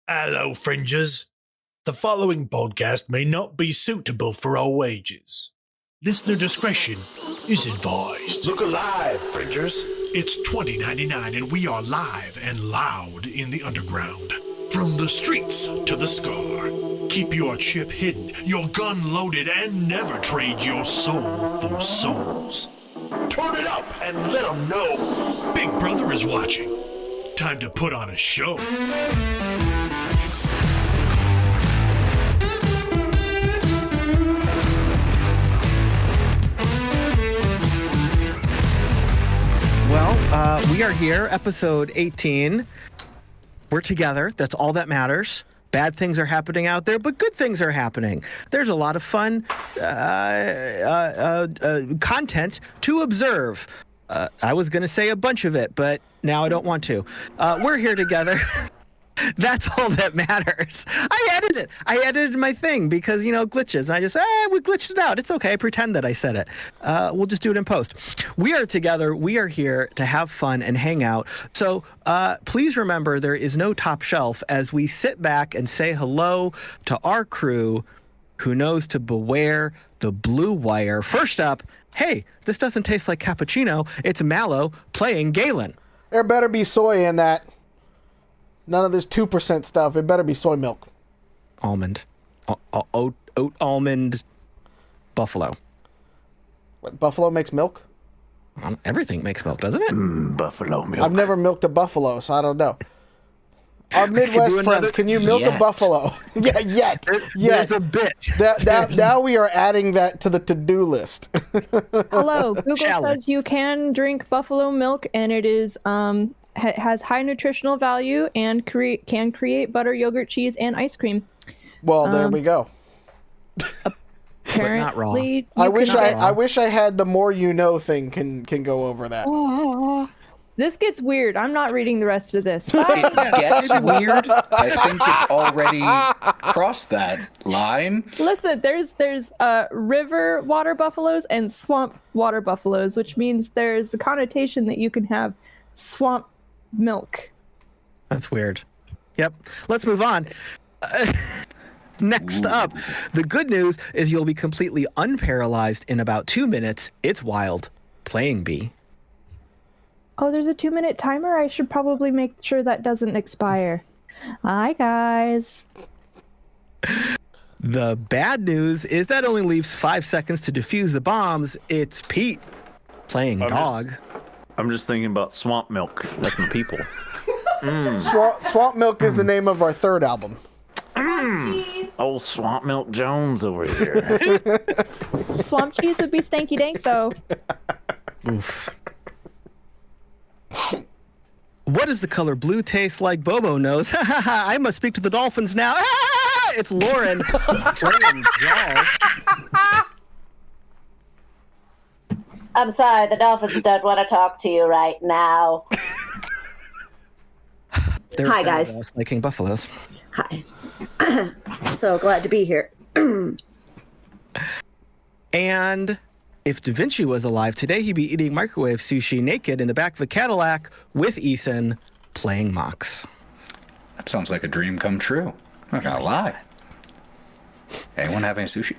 Hello, fringers. The following podcast may not be suitable for all ages. Listener discretion is advised. Look alive, fringers. It's 2099 and we are live and loud in the underground. From the streets to the scar. Keep your chip hidden, your gun loaded, and never trade your soul for souls. Turn it up and let them know. Big Brother is watching. Time to put on a show. Well, we are here, episode 18. We're together. That's all that matters. Bad things are happening out there, but good things are happening. There's a lot of fun content to observe. I was going to say a bunch of it, but now I don't want to. We're here together. That's all that matters. I edited my thing because, glitches. And I just, we glitched it out. It's okay. Pretend that I said it. We'll just do it in post. We are together. We are here to have fun and hang out. So please remember there is no top shelf as we sit back and say hello to our crew who knows to beware the blue wire. First up, hey, this doesn't taste like cappuccino. It's Mallo playing Galen. There better be soy in that. None of this 2% stuff. It better be soy milk. Almond. Oat almond buffalo. What, buffalo makes milk? Everything makes milk, doesn't it? Buffalo milk. I've never milked a buffalo, so I don't know. Our Midwest friends, can you milk a buffalo? Yeah, yet. There's a bit. Now we are adding that to the to-do list. Hello, Google says you can drink buffalo milk, and it is has high nutritional value and can create butter, yogurt, cheese, and ice cream. Well, there we go. Apparently, not raw. I wish I had the more you know thing can go over that. This gets weird. I'm not reading the rest of this. It gets weird. I think it's already crossed that line. Listen, there's river water buffaloes and swamp water buffaloes, which means there's the connotation that you can have swamp milk. That's weird. Yep. Let's move on. Next up, the good news is you'll be completely unparalyzed in about 2 minutes. It's Wild playing Bee. Oh, there's a 2-minute timer? I should probably make sure that doesn't expire. Hi, guys. The bad news is that only leaves 5 seconds to defuse the bombs. It's Pete playing Dog. I'm just thinking about swamp milk. That's my people. Swamp Milk is the name of our third album. Old Swamp Milk Jones over here. Swamp cheese would be stanky dank, though. Oof. What does the color blue taste like? Bobo knows. I must speak to the dolphins now. It's Lauren playing Drall. I'm sorry, the dolphins don't want to talk to you right now. Hi, guys. Liking buffaloes. Hi. I'm so glad to be here. And if Da Vinci was alive today, he'd be eating microwave sushi naked in the back of a Cadillac with Eason playing Mox. That sounds like a dream come true. I'm not gonna lie. Anyone have any sushi?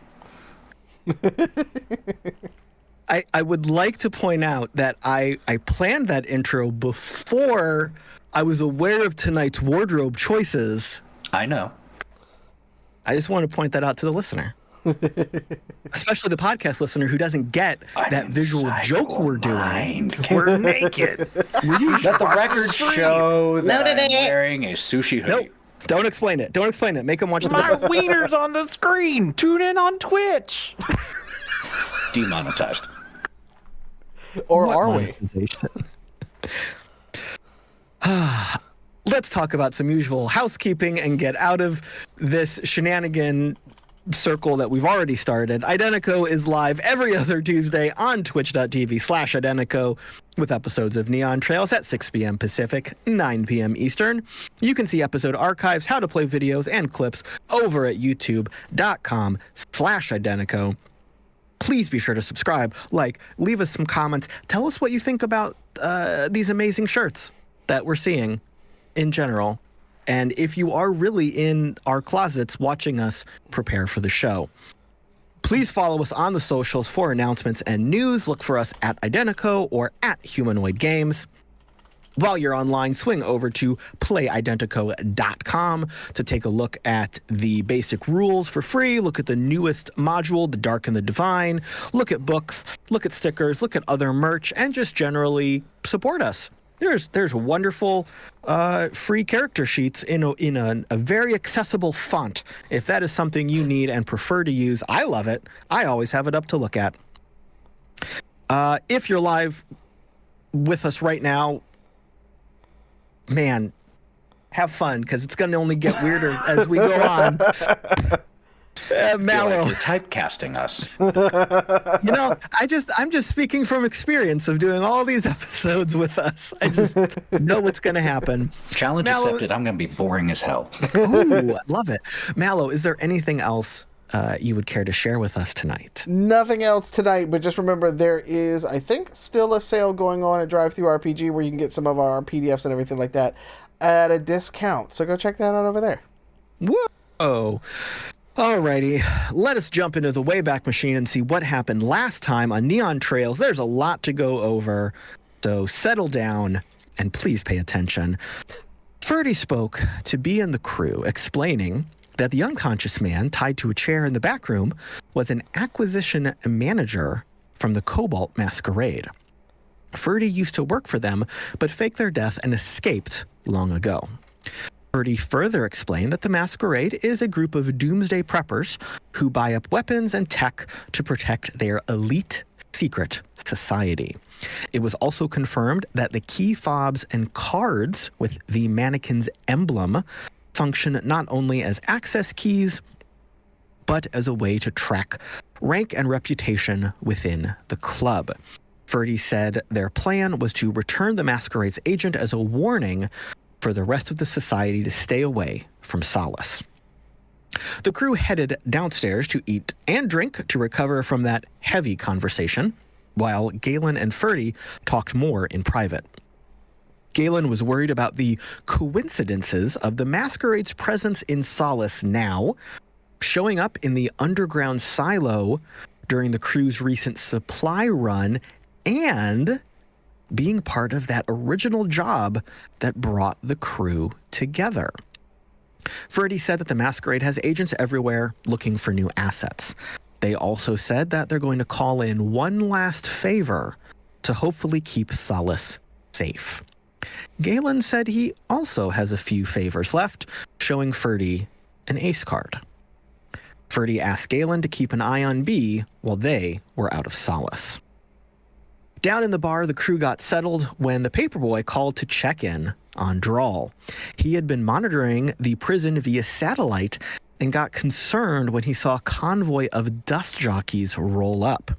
I would like to point out that I planned that intro before I was aware of tonight's wardrobe choices. I know. I just want to point that out to the listener. Especially the podcast listener who doesn't get that visual joke we're doing. We're naked. Let the record show that Noted I'm it. wearing a sushi hoodie. Nope. Don't explain it. Don't explain it. Make them watch the My video. wiener's on the screen. Tune in on Twitch. Demonetized. Or What are we? monetization? Let's talk about some usual housekeeping and get out of this shenanigan circle that we've already started. Identico is live every other Tuesday on twitch.tv/Identico with episodes of Neon Trails at 6 p.m. Pacific, 9 p.m. Eastern. You can see episode archives, how to play videos, and clips over at youtube.com/Identico. Please be sure to subscribe, leave us some comments. Tell us what you think about these amazing shirts that we're seeing in general. And if you are really in our closets watching us prepare for the show, please follow us on the socials for announcements and news. Look for us at Identico or at Humanoid Games. While you're online, swing over to playidentico.com to take a look at the basic rules for free. Look at the newest module, The Dark and the Divine. Look at books, look at stickers, look at other merch, and just generally support us. There's wonderful free character sheets in a very accessible font. If that is something you need and prefer to use, I love it. I always have it up to look at. If you're live with us right now, man, have fun, because it's going to only get weirder as we go on. Mallo, like you're typecasting us. I'm just speaking from experience of doing all these episodes with us. I just know what's going to happen. Challenge accepted. I'm going to be boring as hell. Ooh, I love it. Mallo, is there anything else you would care to share with us tonight? Nothing else tonight, but just remember there is, I think, still a sale going on at DriveThruRPG where you can get some of our PDFs and everything like that at a discount. So go check that out over there. Whoa. Alrighty, let us jump into the Wayback Machine and see what happened last time on Neon Trails. There's a lot to go over, so settle down and please pay attention. Ferdy spoke to B and the crew, explaining that the unconscious man tied to a chair in the back room was an acquisition manager from the Cobalt Masquerade. Ferdy used to work for them, but faked their death and escaped long ago. Ferdy further explained that the Masquerade is a group of doomsday preppers who buy up weapons and tech to protect their elite secret society. It was also confirmed that the key fobs and cards with the mannequin's emblem function not only as access keys, but as a way to track rank and reputation within the club. Ferdy said their plan was to return the Masquerade's agent as a warning for the rest of the society to stay away from Solace. The crew headed downstairs to eat and drink to recover from that heavy conversation, while Galen and Ferdy talked more in private. Galen was worried about the coincidences of the Masquerade's presence in Solace now, showing up in the underground silo during the crew's recent supply run, and being part of that original job that brought the crew together. Ferdy said that the Masquerade has agents everywhere looking for new assets. They also said that they're going to call in one last favor to hopefully keep Solace safe. Galen said he also has a few favors left, showing Ferdy an ace card. Ferdy asked Galen to keep an eye on B while they were out of Solace. Down in the bar, the crew got settled when the Paper Boi called to check in on Drall. He had been monitoring the prison via satellite and got concerned when he saw a convoy of dust jockeys roll up.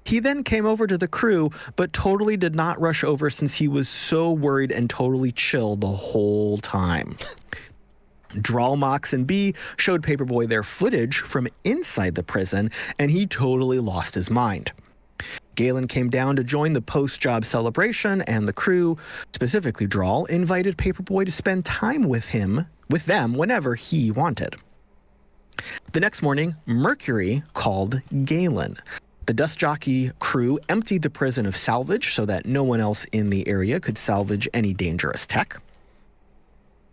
He then came over to the crew, but totally did not rush over since he was so worried and totally chill the whole time. Drall, Mox, and B showed Paper Boi their footage from inside the prison, and he totally lost his mind. Galen came down to join the post-job celebration, and the crew, specifically Drall, invited Paper Boi to spend time with them whenever he wanted. The next morning, Mercury called Galen. The dust jockey crew emptied the prison of salvage so that no one else in the area could salvage any dangerous tech.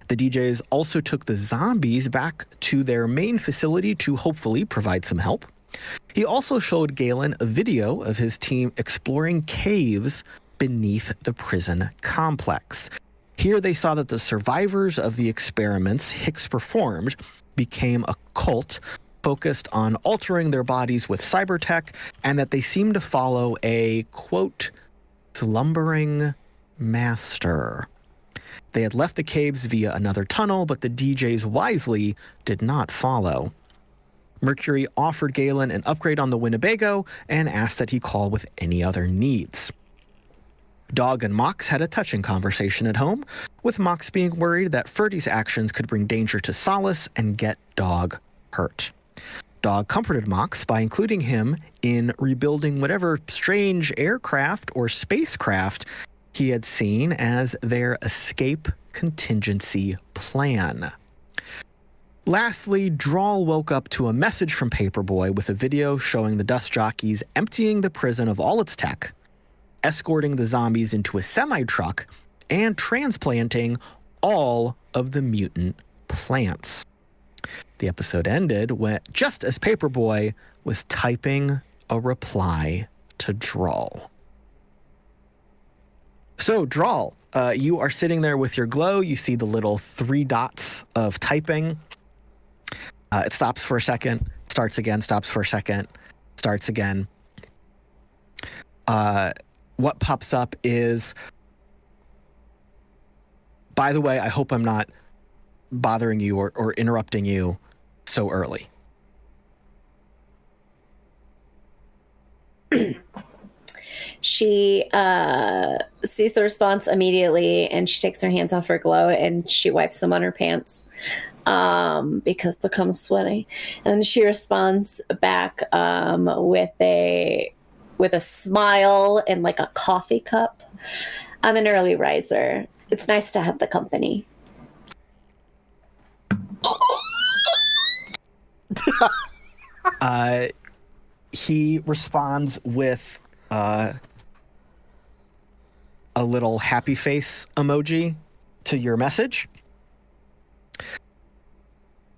The DJs also took the zombies back to their main facility to hopefully provide some help. He also showed Galen a video of his team exploring caves beneath the prison complex. Here they saw that the survivors of the experiments Hicks performed became a cult focused on altering their bodies with cybertech, and that they seemed to follow a, quote, slumbering master. They had left the caves via another tunnel, but the DJs wisely did not follow. Mercury offered Galen an upgrade on the Winnebago and asked that he call with any other needs. Dog and Mox had a touching conversation at home, with Mox being worried that Ferdy's actions could bring danger to Solace and get Dog hurt. Dog comforted Mox by including him in rebuilding whatever strange aircraft or spacecraft he had seen as their escape contingency plan. Lastly, Drall woke up to a message from Paper Boi with a video showing the dust jockeys emptying the prison of all its tech, escorting the zombies into a semi-truck, and transplanting all of the mutant plants. The episode ended just as Paper Boi was typing a reply to Drall. So, Drall, you are sitting there with your glow. You see the little 3 dots of typing. It stops for a second, starts again, stops for a second, starts again. What pops up is, by the way, I hope I'm not bothering you or interrupting you so early. She sees the response immediately, and she takes her hands off her glow and she wipes them on her pants because they're kind of sweaty. And then she responds back with a smile and like a coffee cup. I'm an early riser. It's nice to have the company. He responds with a little happy face emoji to your message,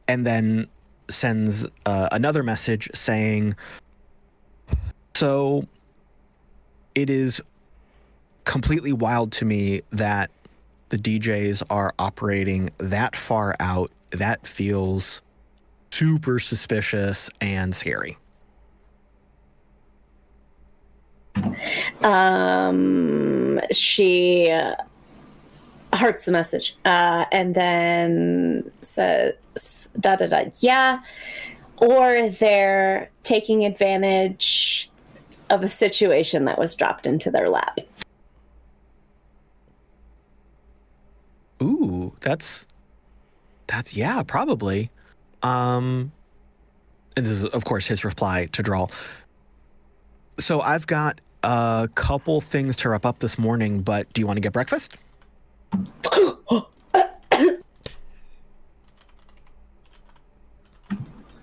and then sends another message saying, so it is completely wild to me that the DJs are operating that far out. That feels super suspicious and scary. She hearts the message and then says, yeah, or they're taking advantage of a situation that was dropped into their lap. Ooh, that's yeah, probably. And this is, of course, his reply to Drall. So I've got a couple things to wrap up this morning, but do you want to get breakfast?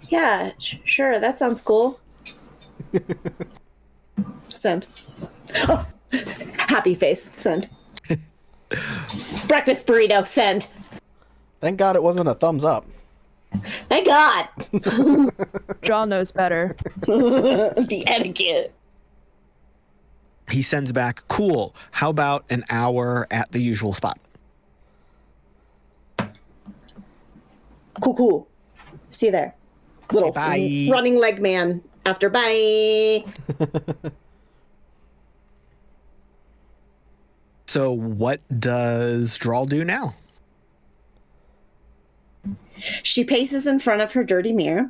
Yeah, sure. That sounds cool. Send. Oh, happy face. Send. Breakfast burrito. Send. Thank God it wasn't a thumbs up. Thank God. Drall knows better. The etiquette. He sends back, cool. How about an hour at the usual spot? Cool. See you there. Little bye. Running leg man. After bye. So what does Drall do now? She paces in front of her dirty mirror,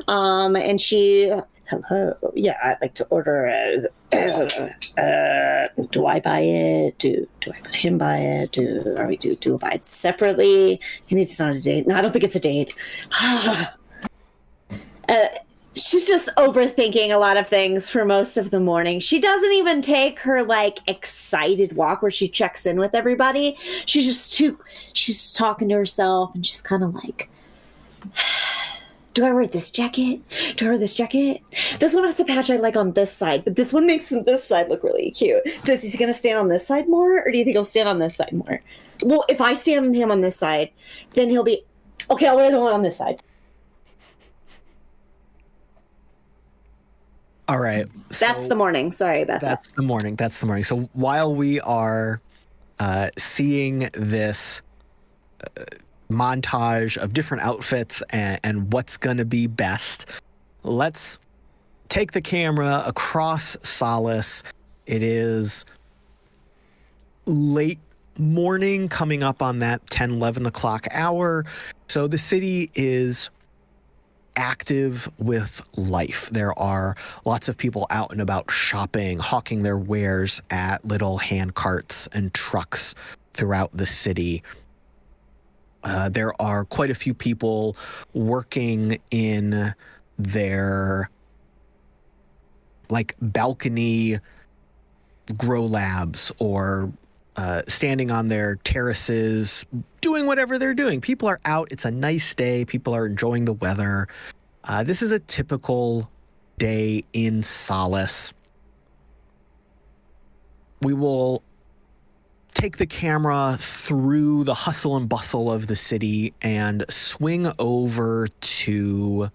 and she, hello, yeah, I'd like to order. Do I buy it? Do I let him buy it? Do I buy it separately? Maybe it's not a date. No, I don't think it's a date. She's just overthinking a lot of things for most of the morning. She doesn't even take her like excited walk where she checks in with everybody. She's just talking to herself, and she's kind of like, do I wear this jacket? Do I wear this jacket? This one has the patch I like on this side, but this one makes this side look really cute. Is he going to stand on this side more, or do you think he'll stand on this side more? Well, if I stand him on this side, then he'll be, okay, I'll wear the one on this side. All right. So that's the morning. Sorry about that. That's the morning. So while we are seeing this montage of different outfits and what's going to be best, let's take the camera across Solace. It is late morning, coming up on that 10, 11 o'clock hour. So the city is active with life. There are lots of people out and about shopping, hawking their wares at little hand carts and trucks throughout the city. There are quite a few people working in their like balcony grow labs or standing on their terraces, doing whatever they're doing. People are out. It's a nice day. People are enjoying the weather. This is a typical day in Solace. We will take the camera through the hustle and bustle of the city and swing over to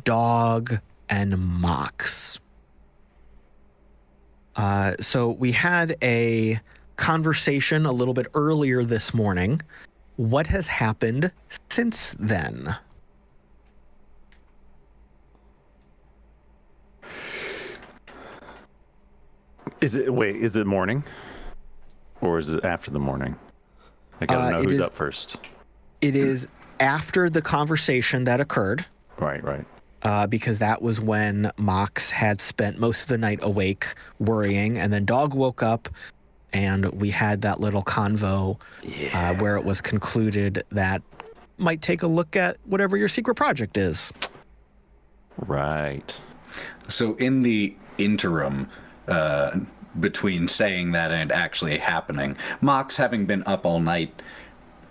Dog and Mox. So we had a conversation a little bit earlier this morning. What has happened since then? Is it morning? Or is it after the morning? I gotta know who's up first. It is after the conversation that occurred. Right. Because that was when Mox had spent most of the night awake worrying, and then Dog woke up, and we had that little convo where it was concluded that might take a look at whatever your secret project is. Right. So in the interim, between saying that and actually happening, Mox, having been up all night,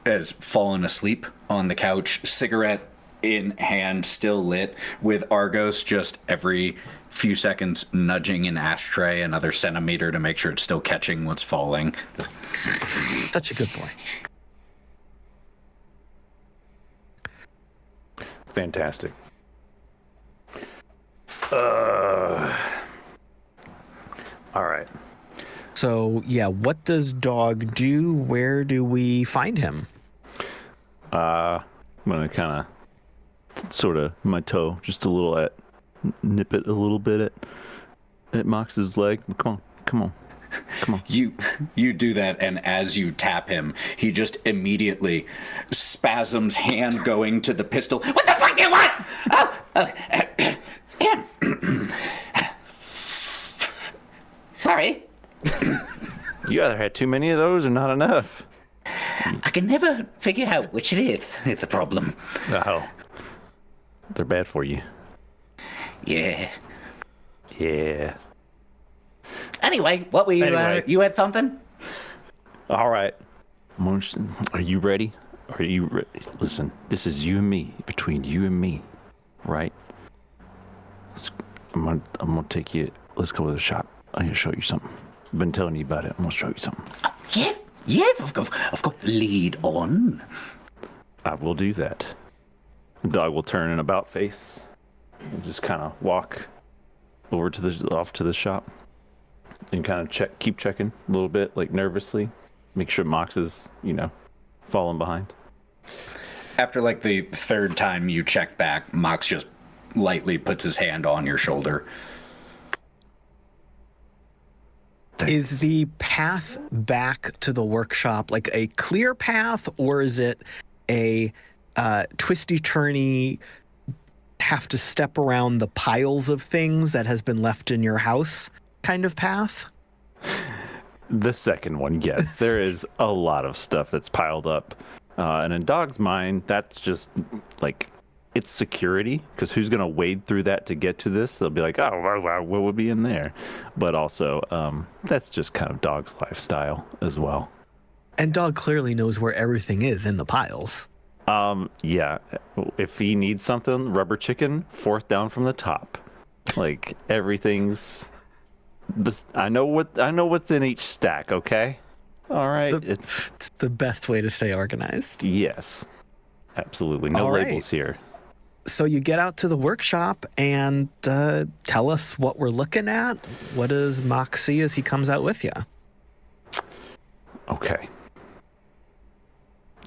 has fallen asleep on the couch, cigarette in hand, still lit, with Argos just every few seconds nudging an ashtray another centimeter to make sure it's still catching what's falling. Such a good boy. Fantastic. All right. So, yeah, what does Dog do? Where do we find him? I'm going to kind of sort of my toe just a little nip it a little bit at Mox's leg. Come on. You do that, and as you tap him, he just immediately spasms, hand going to the pistol. What the fuck do you want? Sorry. You either had too many of those or not enough. I can never figure out which it is the problem. Oh. They're bad for you. Yeah. Anyway, what were you... you had something? All right. Are you ready? Listen, this is you and me, between you and me, right? I'm gonna take you... Let's go to the shop. I'm gonna show you something. I've been telling you about it. I'm gonna show you something. Yes, of course. Lead on. I will do that. The dog will turn an about face and just kind of walk over off to the shop and kind of keep checking a little bit, like nervously, make sure Mox is, falling behind. After like the third time you check back, Mox just lightly puts his hand on your shoulder. Is the path back to the workshop like a clear path, or is it a twisty-turny, have to step around the piles of things that has been left in your house kind of path? The second one, yes. There is a lot of stuff that's piled up. And in Dog's mind, that's just like, it's security, because who's going to wade through that to get to this? They'll be like, oh, wow, what would be in there? But also, that's just kind of Dog's lifestyle as well. And Dog clearly knows where everything is in the piles. Yeah. If he needs something, rubber chicken, fourth down from the top. Like, everything's... I know what's in each stack, okay? All right. It's the best way to stay organized. Yes. Absolutely. No labels here. So you get out to the workshop and tell us what we're looking at. What does Mox see as he comes out with you? Okay.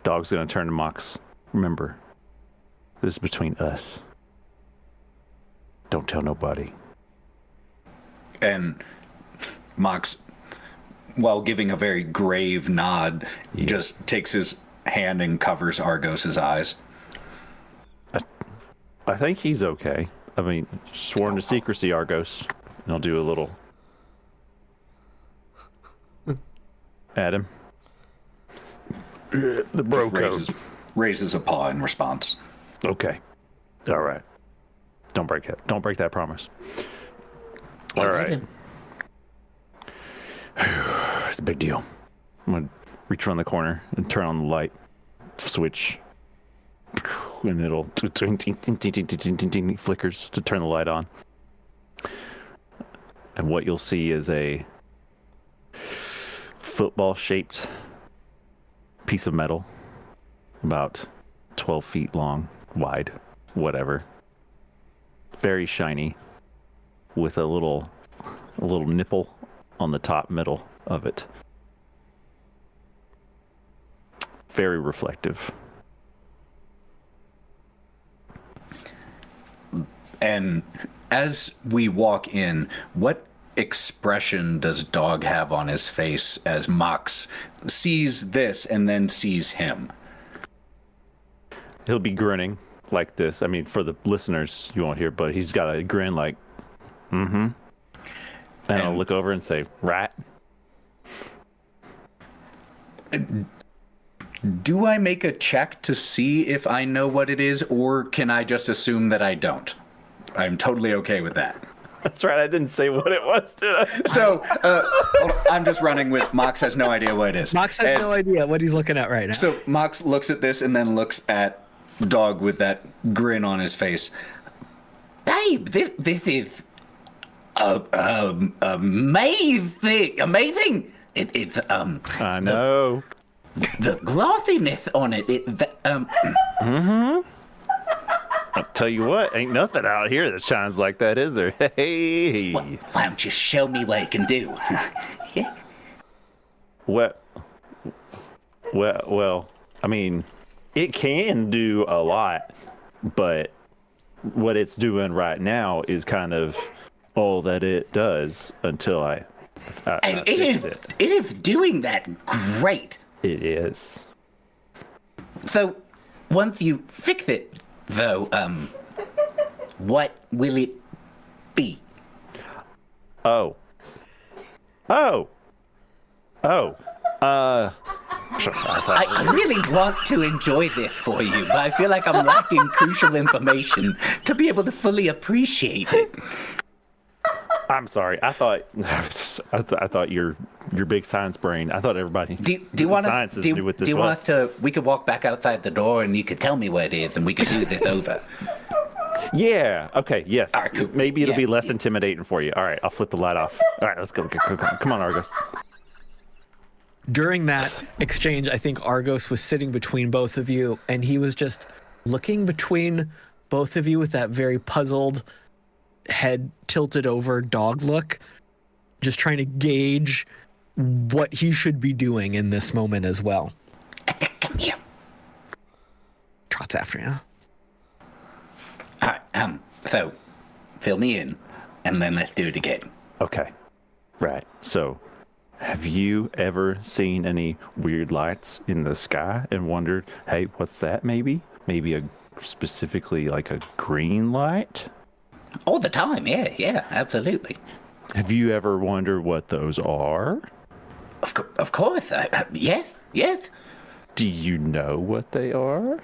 Dog's going to turn to Mox. Remember, this is between us. Don't tell nobody. And Mox, while giving a very grave nod, just takes his hand and covers Argos's eyes. I think he's okay. I mean, sworn to secrecy, Argos. And I'll do a little... Adam. The bro code. Raises a paw in response. Okay. All right. Don't break it. Don't break that promise. All right. It's a big deal. I'm gonna reach around the corner and turn on the light switch, and it'll flickers to turn the light on. And what you'll see is a football-shaped piece of metal, about 12 feet long, wide, whatever. Very shiny, with a little nipple on the top middle of it. Very reflective. And as we walk in, what expression does Dog have on his face as Mox sees this and then sees him? He'll be grinning like this. I mean, for the listeners, you won't hear, but he's got a grin like, mm-hmm. And I'll look over and say, right. Do I make a check to see if I know what it is, or can I just assume that I don't? I'm totally okay with that. That's right. I didn't say what it was, did I? So, I'm just running with Mox has no idea what it is. Mox has no idea what he's looking at right now. So Mox looks at this and then looks at Dog with that grin on his face. Babe, this is amazing. It's I know. The glossiness on it. I'll tell you what, ain't nothing out here that shines like that, is there? Hey. Why don't you show me what it can do? Yeah. Well, I mean, it can do a lot, but what it's doing right now is kind of all that it does until I and it is doing that great. It is. So, once you fix it, though, what will it be? I really want to enjoy this for you, but I feel like I'm lacking crucial information to be able to fully appreciate it. I'm sorry. I thought your big science brain. I thought everybody. Do you want sciences knew what this was. want to? We could walk back outside the door, and you could tell me what it is, and we could do this over. Yeah. Okay. Yes. All right, cool. Maybe it'll be less intimidating for you. All right. I'll flip the light off. All right. Let's go. Come on, Argos. During that exchange, I think Argos was sitting between both of you, and he was just looking between both of you with that very puzzled, head tilted over dog look, just trying to gauge what he should be doing in this moment as well. Come here. Trots after you. All right. So, fill me in, and then let's do it again. Okay. Right. So, have you ever seen any weird lights in the sky and wondered, hey, what's that maybe? Maybe specifically like a green light? All the time, yeah, absolutely. Have you ever wondered what those are? Of course, yes. Do you know what they are?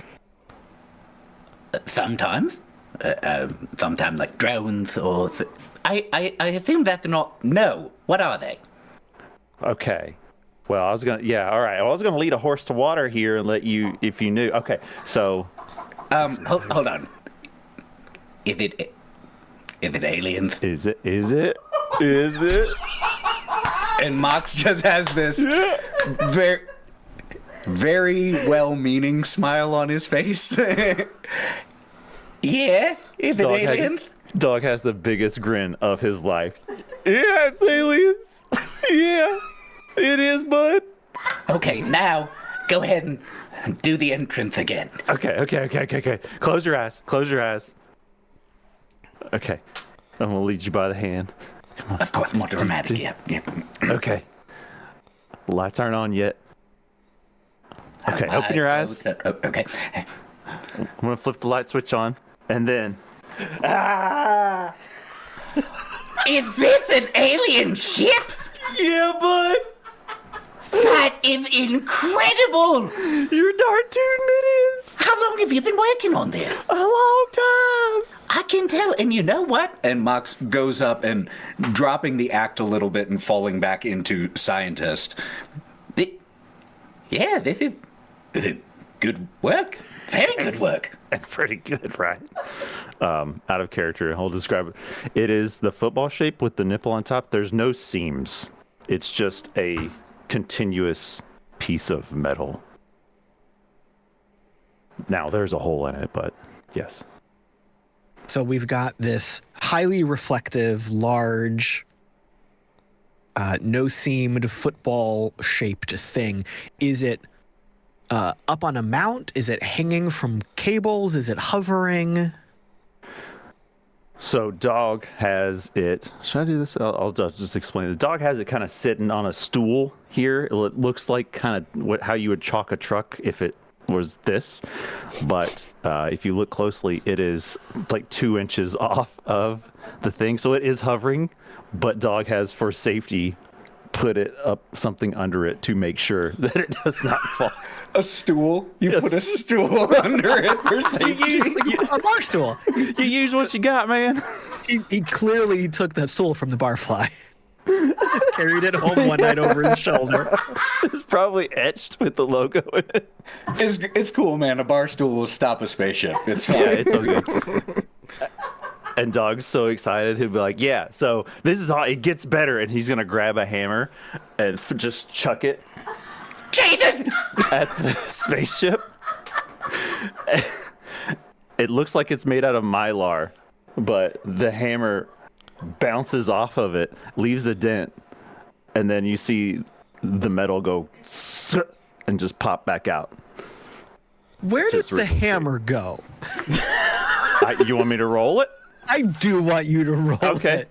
Sometimes. Sometimes like drones or... I assume that's not... No, what are they? Okay. Well, all right. I was gonna lead a horse to water here and let you, if you knew. Okay, so... Hold on. Is it aliens? Is it? And Mox just has this very, very well-meaning smile on his face. Yeah, is it aliens? Dog has the biggest grin of his life. Yeah, it's aliens. Yeah, it is, bud. Okay, now go ahead and do the entrance again. Okay. Close your eyes. Okay. I'm gonna lead you by the hand. Of course, more dramatic, yeah. Okay. Lights aren't on yet. Okay, open your eyes. Okay. I'm gonna flip the light switch on, and then... Is this an alien ship? Yeah, bud. That is incredible! You're darn tootin' it is. How long have you been working on this? A long time. I can tell, and you know what? And Mox goes up and dropping the act a little bit and falling back into scientist. Yeah, this is good work. Very good work. It's pretty good, right? Out of character, I'll describe it. It is the football shape with the nipple on top. There's no seams. It's just a continuous piece of metal. Now, there's a hole in it, but yes. So we've got this highly reflective, large, no-seamed football-shaped thing. Is it up on a mount? Is it hanging from cables? Is it hovering? So Dog has it. Should I do this? I'll just explain. The dog has it kind of sitting on a stool here. It looks like kind of how you would chalk a truck if it was this. But if you look closely, it is like 2 inches off of the thing. So it is hovering, but Dog has, for safety, put it up something under it to make sure that it does not fall. A stool? You put a stool under it for safety? A bar stool. You use what you got, man. He clearly took that stool from the barfly. Just carried it home one night over his shoulder. It's probably etched with the logo in it. It's cool, man. A bar stool will stop a spaceship. It's fine. Yeah, it's okay. And Dog's so excited, he'll be like, yeah, so this is how it gets better. And he's going to grab a hammer and just chuck it. Jesus! At the spaceship. It looks like it's made out of mylar, but the hammer bounces off of it, leaves a dent, and then you see the metal go and just pop back out. Where does the hammer go? You want me to roll it? I do want you to roll Okay. it.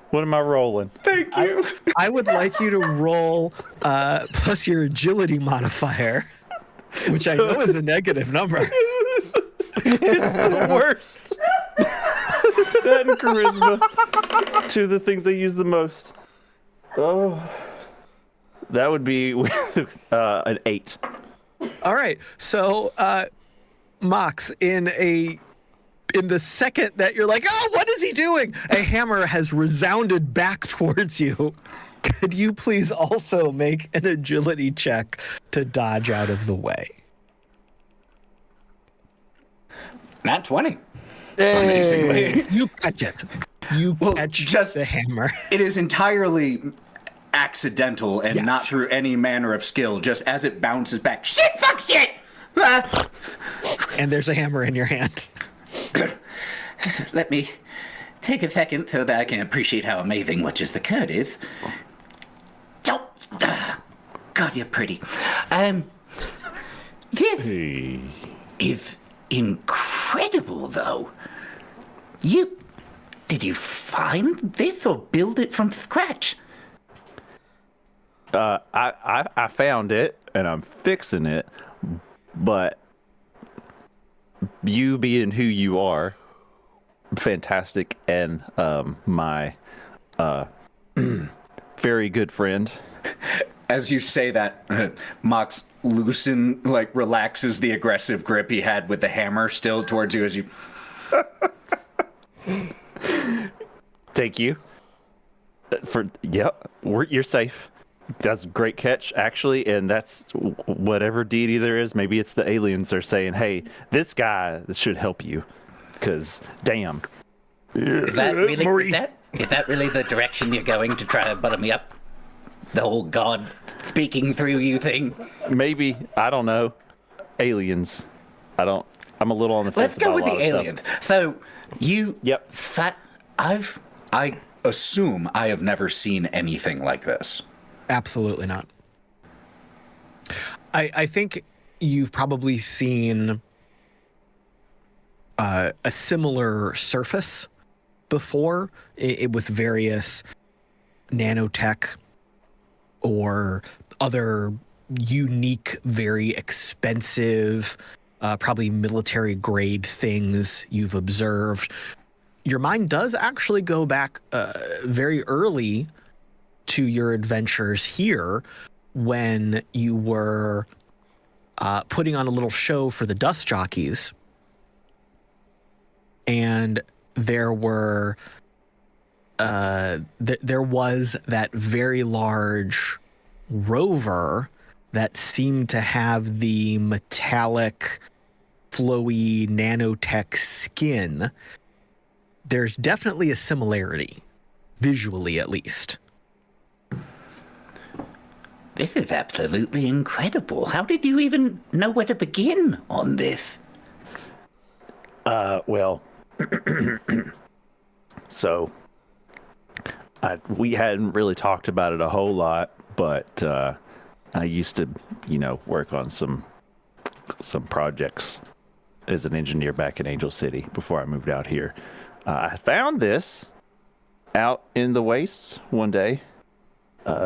What am I rolling? Thank you. I would like you to roll plus your agility modifier, which I know is a negative number. It's the worst. That and charisma. Two of the things I use the most. Oh. That would be an 8. All right. So, Mox, in the second that you're like, oh, what is he doing? A hammer has resounded back towards you. Could you please also make an agility check to dodge out of the way? Not 20. Hey. You catch it. You catch the hammer. It is entirely accidental and not through any manner of skill. Just as it bounces back. Shit, fuck, shit! Ah. And there's a hammer in your hand. Let me take a second so that I can appreciate how amazing what just occurred is. Don't. God, you're pretty. This is incredible, though. Did you find this or build it from scratch? I found it and I'm fixing it, but you being who you are, fantastic, and my very good friend. As you say that, Mox relaxes the aggressive grip he had with the hammer still towards you as you... Thank you. You're safe. That's a great catch, actually, and that's whatever deity there is. Maybe it's the aliens are saying, hey, this guy should help you, because damn. Is that really the direction you're going to try to butter me up? The whole God speaking through you thing? Maybe. I don't know. Aliens. I'm a little on the fence. Let's go with the aliens. So, Yep. I assume I have never seen anything like this. Absolutely not. I think you've probably seen a similar surface before with various nanotech or other unique, very expensive, probably military grade things you've observed. Your mind does actually go back very early to your adventures here when you were putting on a little show for the dust jockeys. And there were there was that very large rover that seem to have the metallic, flowy nanotech skin, there's definitely a similarity, visually at least. This is absolutely incredible. How did you even know where to begin on this? Well, so we hadn't really talked about it a whole lot, but I used to, work on some projects as an engineer back in Angel City before I moved out here. I found this out in the wastes one day.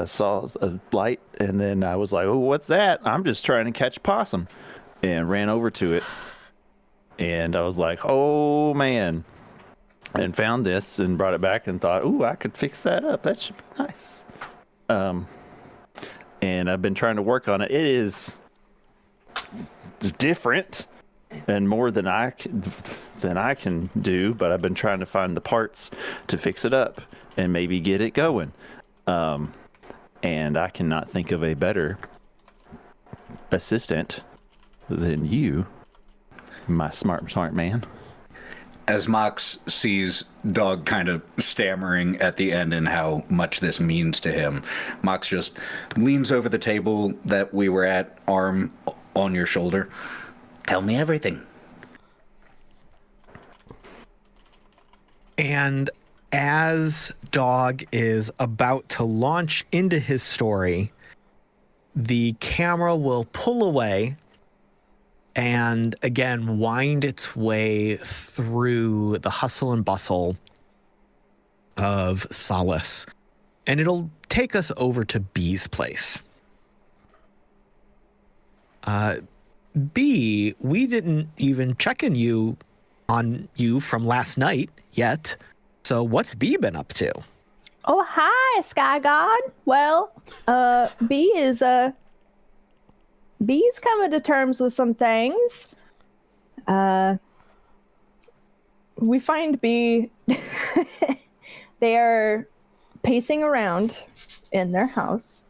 Saw a light, and then I was like, "Oh, what's that?" I'm just trying to catch possum, and ran over to it. And I was like, "Oh man!" And found this and brought it back and thought, "Ooh, I could fix that up. That should be nice." And I've been trying to work on it. It is different and more than I can do, but I've been trying to find the parts to fix it up and maybe get it going. And I cannot think of a better assistant than you, my smart man. As Mox sees Dog kind of stammering at the end and how much this means to him, Mox just leans over the table that we were at, arm on your shoulder. Tell me everything. And as Dog is about to launch into his story, the camera will pull away and again wind its way through the hustle and bustle of Solace. And it'll take us over to B's place. B, we didn't even check on you from last night yet. So what's B been up to? Oh, hi, Sky God. Well, B's coming to terms with some things. We find B, they are pacing around in their house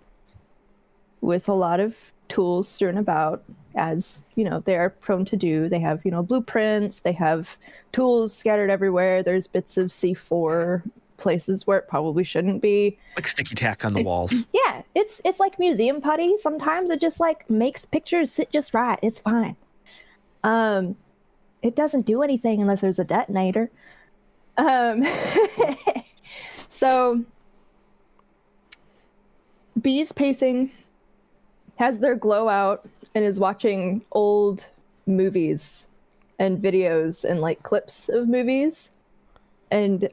with a lot of tools strewn about, as they are prone to do. They have blueprints, they have tools scattered everywhere. There's bits of C4 places where it probably shouldn't be, like sticky tack on the walls. Yeah, it's like museum putty. Sometimes it just like makes pictures sit just right. It's fine. It doesn't do anything unless there's a detonator. So B's pacing, has their glow out, and is watching old movies and videos and like clips of movies. And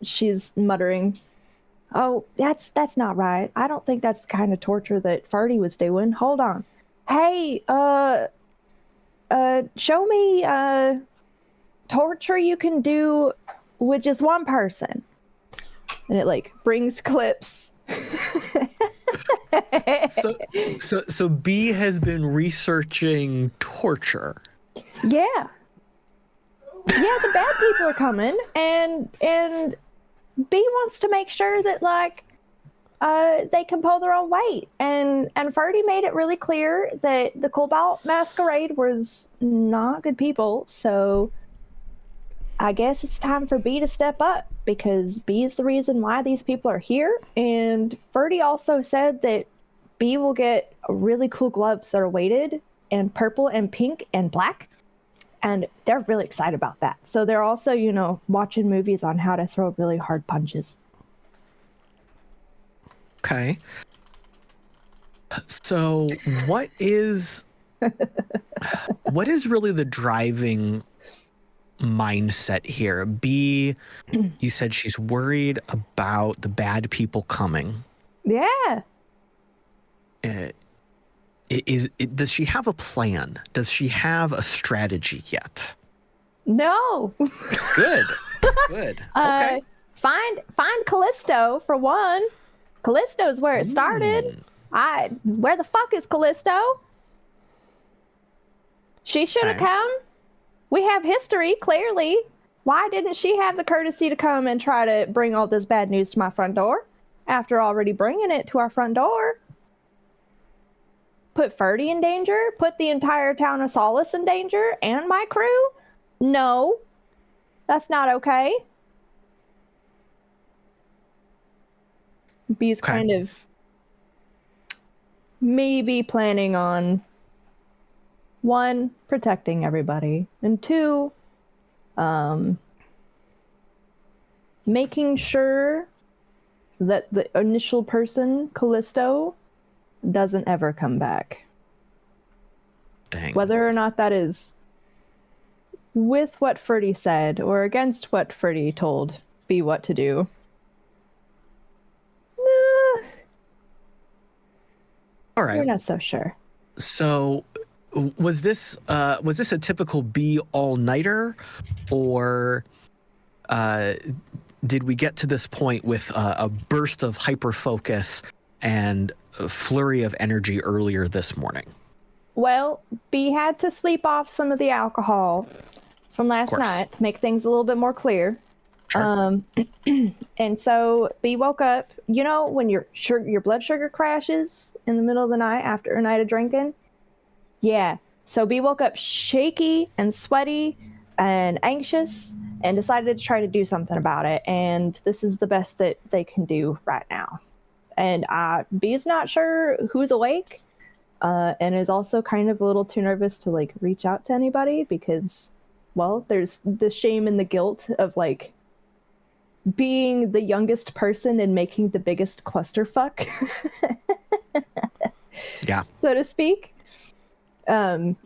she's muttering, "Oh, that's not right. I don't think that's the kind of torture that Ferdy was doing. Hold on. Hey, show me torture you can do with just one person." And it like brings clips. So B has been researching torture. Yeah, the bad people are coming, and B wants to make sure that like they can pull their own weight. And Ferdy made it really clear that the Cobalt Masquerade was not good people. So I guess it's time for B to step up, because B is the reason why these people are here. And Ferdy also said that B will get really cool gloves that are weighted in purple and pink and black. And they're really excited about that. So they're also, watching movies on how to throw really hard punches. Okay. So what is really the driving mindset here? B, you said she's worried about the bad people coming. Yeah. Does she have a plan? Does she have a strategy yet? No. Good. Okay. Find Callisto for one. Callisto's where it started. Where the fuck is Callisto? She should have come. We have history, clearly. Why didn't she have the courtesy to come and try to bring all this bad news to my front door after already bringing it to our front door? put Ferdy in danger, put the entire town of Solace in danger, and my crew? No, that's not okay. B's kind of maybe planning on, one, protecting everybody, and two, making sure that the initial person, Callisto, doesn't ever come back. Dang. Whether or not that is with what Ferdy said or against what Ferdy told B what to do. All right. We're not so sure. So, was this a typical B all-nighter, or did we get to this point with a burst of hyper focus and a flurry of energy earlier this morning? Well, B had to sleep off some of the alcohol from last night to make things a little bit more clear. Sure. And so B woke up. You know when your blood sugar crashes in the middle of the night after a night of drinking? Yeah. So B woke up shaky and sweaty and anxious and decided to try to do something about it. And this is the best that they can do right now. And B is not sure who's awake, and is also kind of a little too nervous to like reach out to anybody because, well, there's the shame and the guilt of like being the youngest person and making the biggest clusterfuck, Yeah, so to speak. And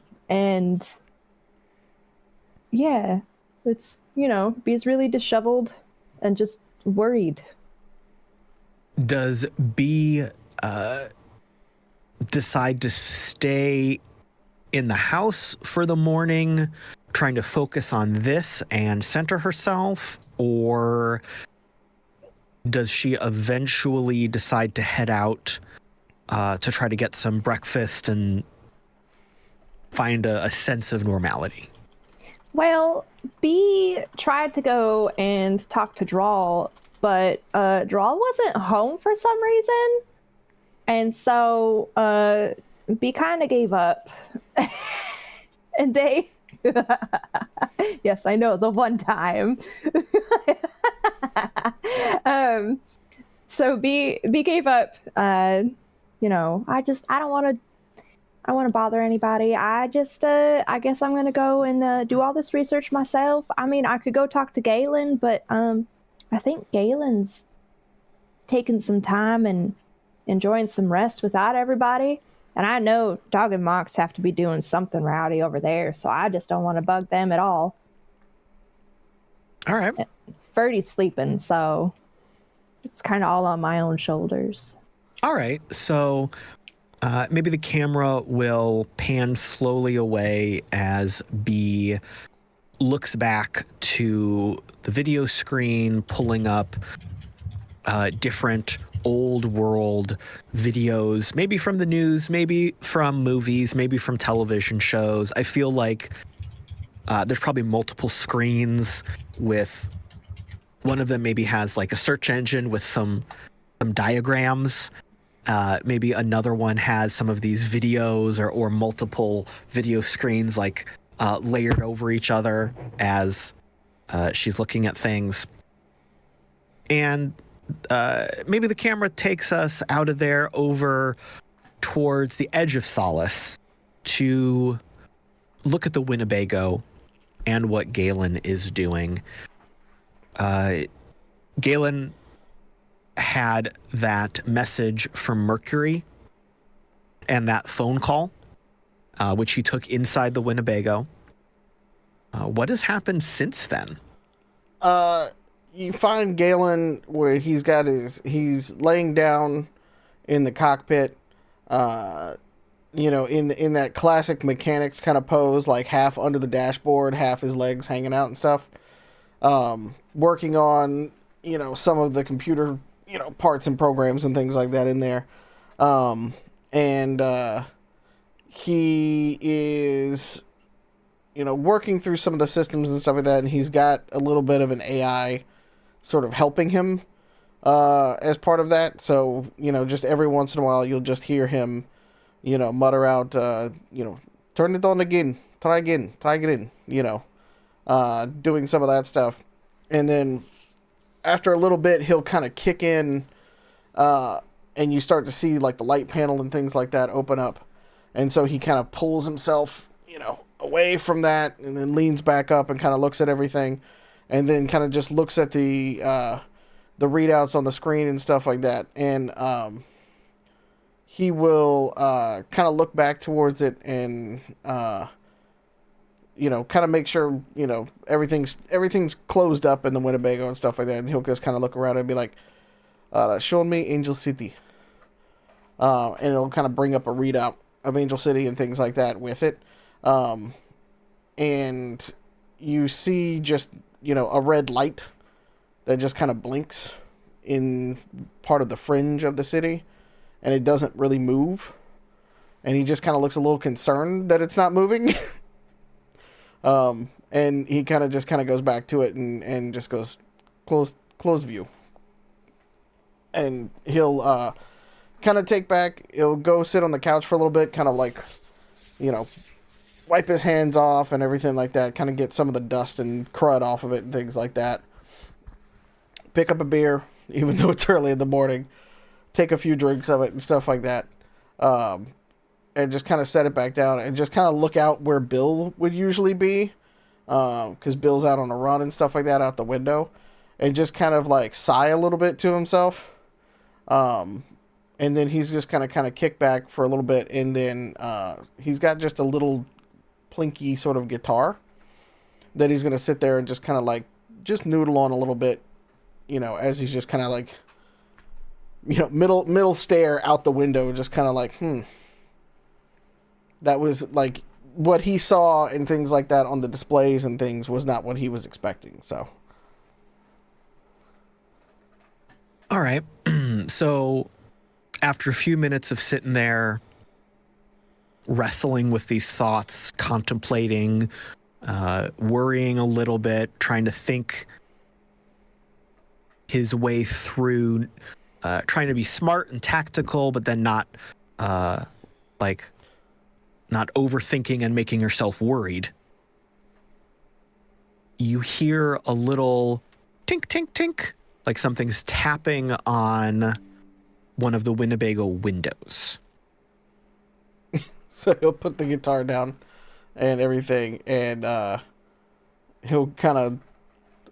yeah, it's, B's really disheveled and just worried. Does B decide to stay in the house for the morning, trying to focus on this and center herself, or does she eventually decide to head out to try to get some breakfast and find a sense of normality? Well, B tried to go and talk to Drall, but Drall wasn't home for some reason. And so B kind of gave up. And they... Yes, I know, the one time. So B gave up. I don't want to bother anybody. I guess I'm going to go and do all this research myself. I mean, I could go talk to Galen, but I think Galen's taking some time and enjoying some rest without everybody. And I know Dog and Mox have to be doing something rowdy over there, so I just don't want to bug them at all. All right. Ferdy's sleeping, so it's kind of all on my own shoulders. All right. So maybe the camera will pan slowly away as B looks back to the video screen, pulling up different old world videos, maybe from the news, maybe from movies, maybe from television shows. I feel like there's probably multiple screens with one of them maybe has like a search engine with some diagrams. Maybe another one has some of these videos or multiple video screens like layered over each other as she's looking at things. And maybe the camera takes us out of there over towards the edge of Solace to look at the Winnebago and what Galen is doing. Galen had that message from Mercury and that phone call, which he took inside the Winnebago. What has happened since then? You find Galen where he's laying down in the cockpit, in that classic mechanics kind of pose, like half under the dashboard, half his legs hanging out and stuff. Working on, some of the computer, parts and programs and things like that in there. He is, working through some of the systems and stuff like that, and he's got a little bit of an AI sort of helping him as part of that. So, just every once in a while, you'll just hear him mutter out, turn it on again, try again, doing some of that stuff. And then after a little bit, he'll kind of kick in, and you start to see like the light panel and things like that open up. And so he kind of pulls himself, away from that, and then leans back up and kind of looks at everything, and then kind of just looks at the readouts on the screen and stuff like that. And he will kind of look back towards it and kind of make sure everything's closed up in the Winnebago and stuff like that. And he'll just kind of look around and be like, "Show me Angel City," and it'll kind of bring up a readout of Angel City and things like that with it. And you see just, a red light that just kind of blinks in part of the fringe of the city, and it doesn't really move. And he just kind of looks a little concerned that it's not moving. And he kind of goes back to it and just goes, close view. And he'll, kind of he'll go sit on the couch for a little bit, kind of like, wipe his hands off and everything like that, kind of get some of the dust and crud off of it and things like that. Pick up a beer, even though it's early in the morning, take a few drinks of it and stuff like that, and just kind of set it back down and just kind of look out where Bill would usually be, because Bill's out on a run and stuff like that out the window, and just kind of like sigh a little bit to himself. And then he's just kind of kick back for a little bit, and then he's got just a little plinky sort of guitar that he's going to sit there and just kind of like just noodle on a little bit, as he's just kind of like, middle stare out the window, just kind of like, that was like what he saw and things like that on the displays and things was not what he was expecting. So. All right. So after a few minutes of sitting there, wrestling with these thoughts, contemplating, worrying a little bit, trying to think his way through, trying to be smart and tactical, but then not overthinking and making yourself worried. You hear a little tink, tink, tink, like something's tapping on one of the Winnebago windows. So he'll put the guitar down and everything, and he'll kind of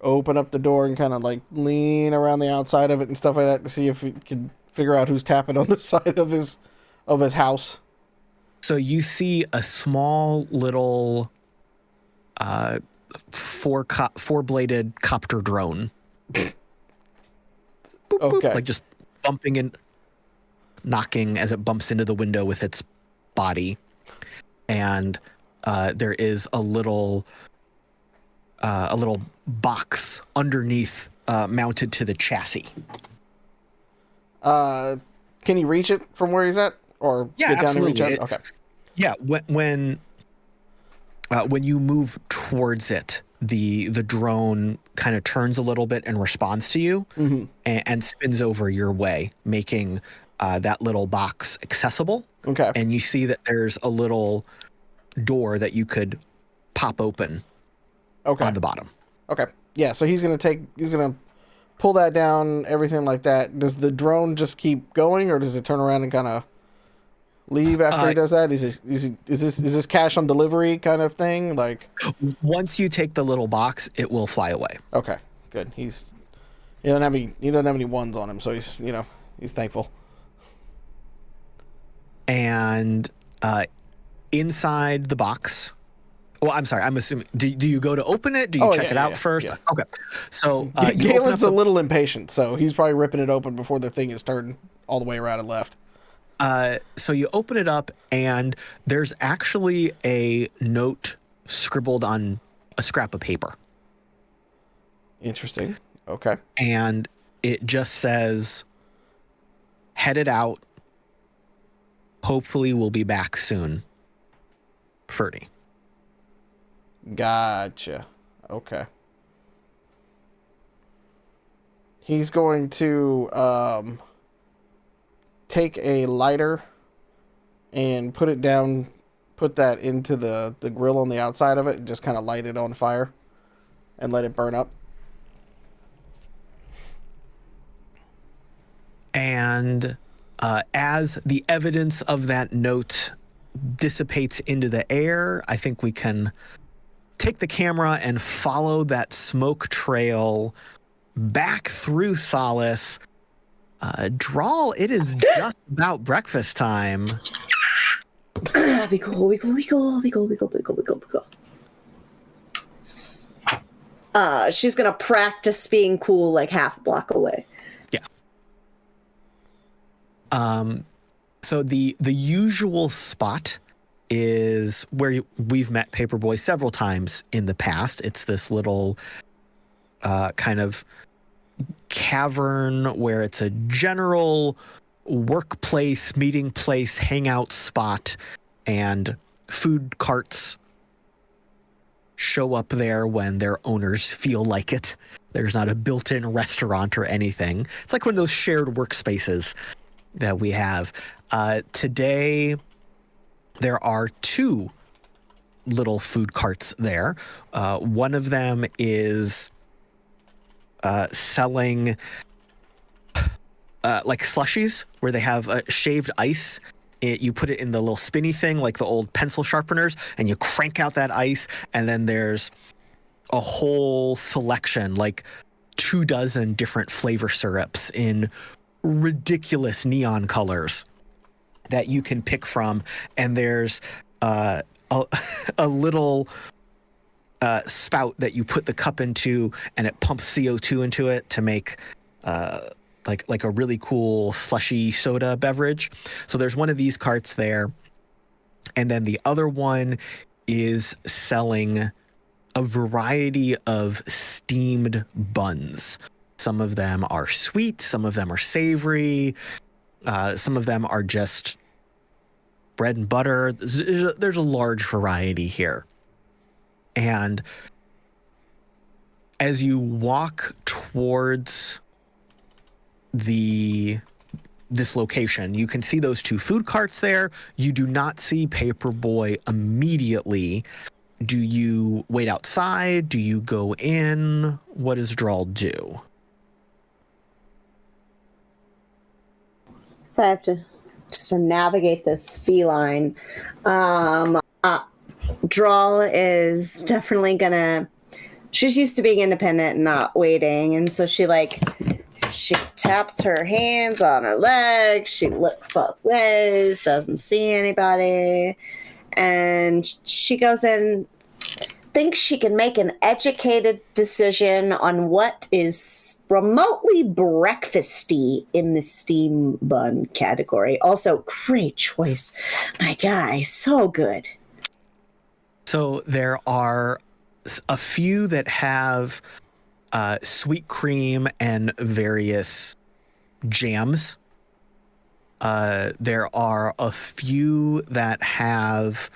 open up the door and kind of like lean around the outside of it and stuff like that to see if he can figure out who's tapping on the side of his house. So you see a small little four-bladed copter drone. Boop, okay. boop, like just bumping and knocking as it bumps into the window with its body. And there is a little box underneath mounted to the chassis. Can he reach it from where he's at? Or Yeah, get down absolutely. and reach it? Okay. Yeah, when you move towards it, the drone kind of turns a little bit and responds to you, mm-hmm. and spins over your way, making that little box accessible. Okay. And you see that there's a little door that you could pop open on the bottom. Okay. Yeah, so he's gonna pull that down, everything like that. Does the drone just keep going, or does it turn around and kind of leave after he does that? Is this cash on delivery kind of thing? Like, once you take the little box, it will fly away. Okay, good. He doesn't have any ones on him, so he's thankful. And inside the box, well, I'm sorry, I'm assuming, do you go to open it? Do you check it out first? Yeah. Okay. So Galen's a little impatient, so he's probably ripping it open before the thing is turned all the way around and left. So you open it up, and there's actually a note scribbled on a scrap of paper. Interesting. Okay. And it just says, headed out. Hopefully we'll be back soon. Ferdy. Gotcha. Okay. He's going to take a lighter and put it down, put that into the grill on the outside of it, and just kind of light it on fire and let it burn up. And as the evidence of that note dissipates into the air, I think we can take the camera and follow that smoke trail back through Solace. Drall, it is just about breakfast time. We go. She's gonna practice being cool like half a block away. Yeah. So the usual spot is where we've met Paper Boi several times in the past. It's this little kind of cavern where it's a general workplace, meeting place, hangout spot, and food carts show up there when their owners feel like it. There's not a built-in restaurant or anything. It's like one of those shared workspaces that we have. Today, there are two little food carts there. One of them is selling like slushies where they have shaved ice. You put it in the little spinny thing like the old pencil sharpeners, and you crank out that ice, and then there's a whole selection, like 24 different flavor syrups in ridiculous neon colors that you can pick from. And there's a little spout that you put the cup into, and it pumps CO2 into it to make like a really cool slushy soda beverage. So there's one of these carts there. And then the other one is selling a variety of steamed buns. Some of them are sweet, some of them are savory, some of them are just bread and butter. There's a large variety here. And as you walk towards this location, you can see those two food carts there. You do not see Paper Boi immediately. Do you wait outside? Do you go in? What does Drall do? If I have to just to navigate this feline, Drall is definitely gonna. She's used to being independent and not waiting, and so she taps her hands on her legs. She looks both ways, doesn't see anybody, and she goes in. Thinks she can make an educated decision on what is remotely breakfasty in the steam bun category. Also, great choice, my guy. So good. So there are a few that have sweet cream and various jams. There are a few that have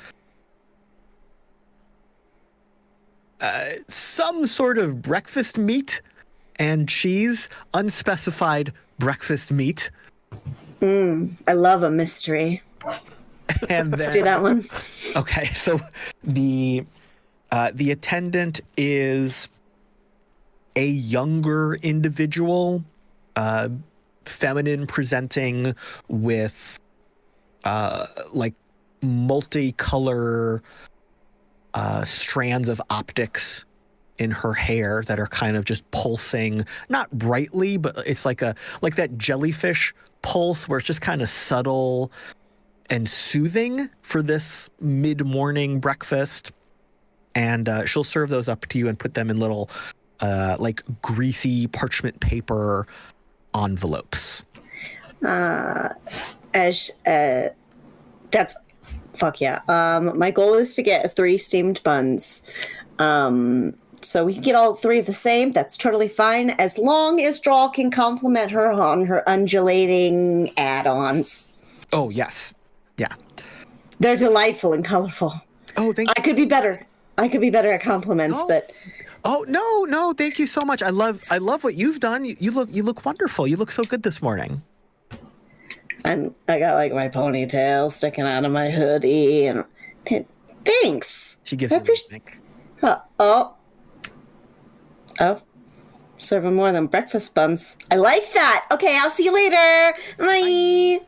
some sort of breakfast meat and cheese, unspecified breakfast meat. I love a mystery. And Let's do that one. Okay, so the attendant is a younger individual, feminine presenting, with like multicolor strands of optics in her hair that are kind of just pulsing, not brightly, but it's like that jellyfish pulse where it's just kind of subtle and soothing for this mid-morning breakfast. And she'll serve those up to you and put them in little like greasy parchment paper envelopes. That's fuck yeah. My goal is to get 3 steamed buns. So we can get all 3 of the same. That's totally fine, as long as Drall can compliment her on her undulating add-ons. Oh, yes. Yeah. They're delightful and colorful. Oh, thank you. I could be better at compliments, but oh no, thank you so much. I love what you've done. You look wonderful. You look so good this morning. I got like my ponytail sticking out of my hoodie, and thanks. She gives you a wink. Oh, serving more than breakfast buns. I like that. Okay, I'll see you later. Bye.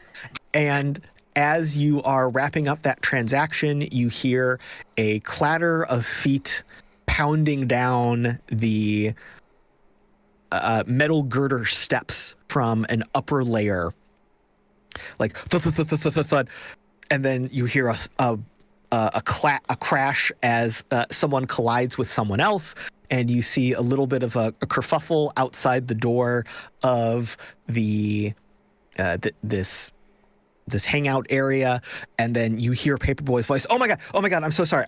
And as you are wrapping up that transaction, you hear a clatter of feet pounding down the metal girder steps from an upper layer, like thud, and then you hear a crash as someone collides with someone else, and you see a little bit of a kerfuffle outside the door of the this hangout area, and then you hear Paper Boi's voice. Oh my god, I'm so sorry.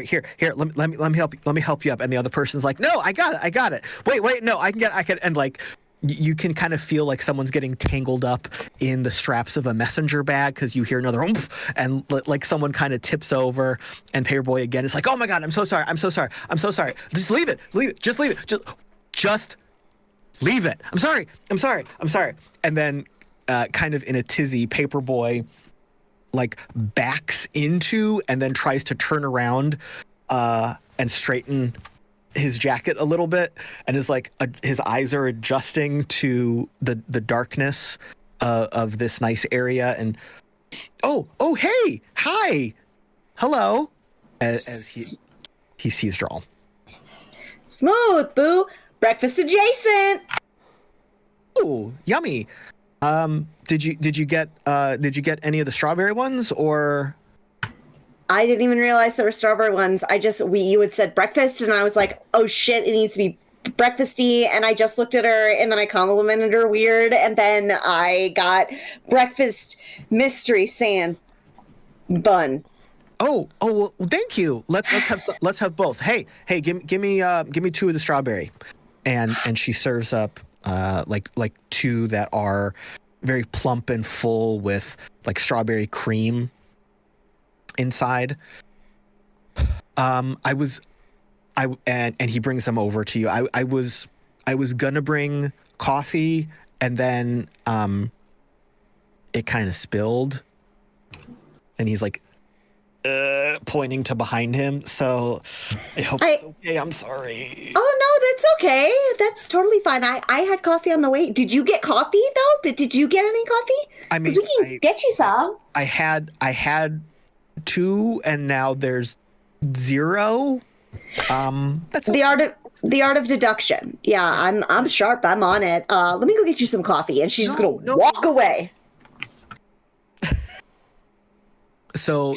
Here, let me help you up. And the other person's like, no, I got it. Wait, no, I can. And like, you can kind of feel like someone's getting tangled up in the straps of a messenger bag, because you hear another oomph, and like someone kind of tips over, and Paper Boi again is like, oh my god, I'm so sorry. Just leave it. Just leave it. Just leave it. I'm sorry. And then kind of in a tizzy, Paper Boi like backs into and then tries to turn around and straighten his jacket a little bit, and is like his eyes are adjusting to the darkness of this nice area, and oh hey, hi, hello, as he sees Drall. Smooth, boo. Breakfast adjacent. Ooh, yummy. Did you get any of the strawberry ones, or? I didn't even realize there were strawberry ones. You had said breakfast, and I was like, oh shit, it needs to be breakfasty. And I just looked at her, and then I complimented her weird, and then I got breakfast mystery sand bun. Oh, well, thank you. Let's have both. Hey, give me 2 of the strawberry, and she serves up like 2 that are very plump and full with like strawberry cream inside. And he brings them over to you. I was gonna bring coffee, and then it kind of spilled, and he's like pointing to behind him. So I hope it's okay. I'm sorry. Oh no, that's okay. That's totally fine. I had coffee on the way. Did you get coffee though? But did you get any coffee? I mean, we can get you some. I had 2, and now there's 0. That's the art of deduction. Yeah, I'm sharp. I'm on it. Let me go get you some coffee. And she's just gonna walk away. So,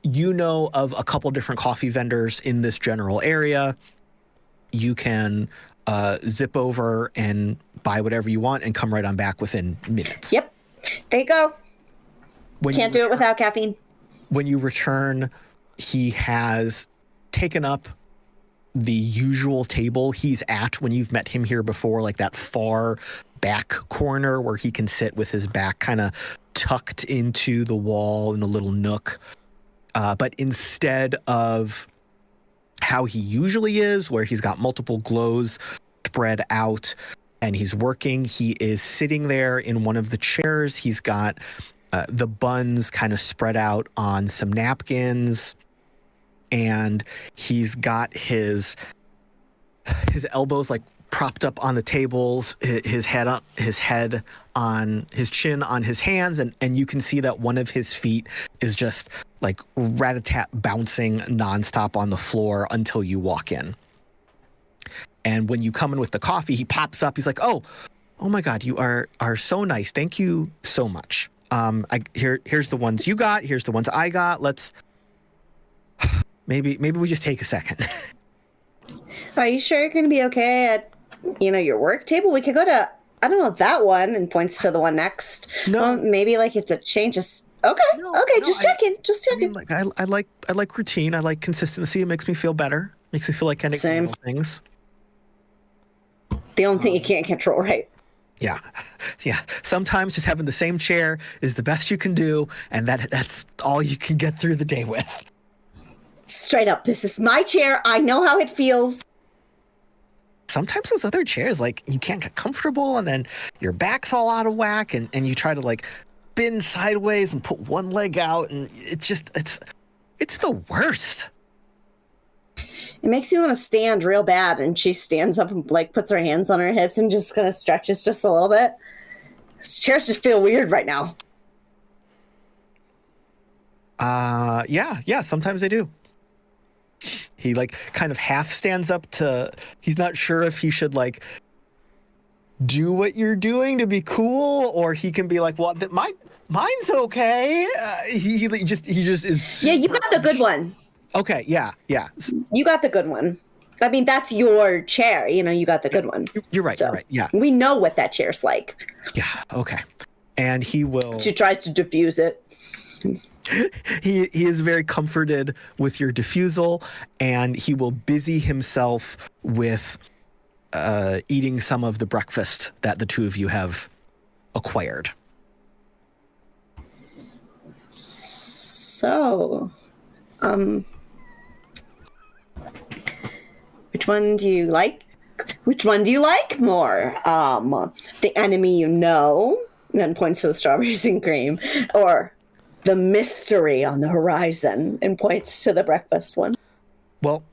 you know of a couple different coffee vendors in this general area. You can zip over and buy whatever you want and come right on back within minutes. Yep. There you go. Can't do it without caffeine. When you return, he has taken up the usual table he's at when you've met him here before, like that far back corner where he can sit with his back kind of tucked into the wall in a little nook. But instead of how he usually is, where he's got multiple glows spread out and he's working, he is sitting there in one of the chairs. He's got the buns kind of spread out on some napkins, and he's got his elbows like propped up on the tables, his chin on his hands, and you can see that one of his feet is just like rat-a-tat bouncing nonstop on the floor until you walk in. And when you come in with the coffee, he pops up. He's like, oh my God, you are so nice. Thank you so much. Here's the ones you got. Here's the ones I got. Let's maybe we just take a second. Are you sure you're going to be okay at, your work table? We could go to, I don't know, that one, and points to the one next. No, maybe like it's a change of. Okay, just checking. I mean, like I like routine. I like consistency. It makes me feel better. Makes me feel like I can handle things. The only thing you can't control, right? Yeah. Sometimes just having the same chair is the best you can do, and that's all you can get through the day with. Straight up, this is my chair. I know how it feels. sometimes those other chairs, like, you can't get comfortable, and then your back's all out of whack, and you try to, like, bend sideways and put one leg out, and it's the worst. It makes you want to stand real bad, and she stands up and, like, puts her hands on her hips and just kind of stretches just a little bit. These chairs just feel weird right now. Yeah, sometimes they do. He, like, kind of half stands up to, he's not sure if he should, like, do what you're doing to be cool, or he can be like, well, mine's okay. He just is. Yeah, you got the good one. Okay, yeah. You got the good one. I mean, that's your chair. You know, you got the good one. You're right, So, you're right, yeah. We know what that chair's like. Yeah, okay. And he will... She tries to diffuse it. He is very comforted with your diffusal, and he will busy himself with eating some of the breakfast that the two of you have acquired. So, which one do you like? Which one do you like more? The enemy you know, and then points to the strawberries and cream, or the mystery on the horizon, and points to the breakfast one. Well,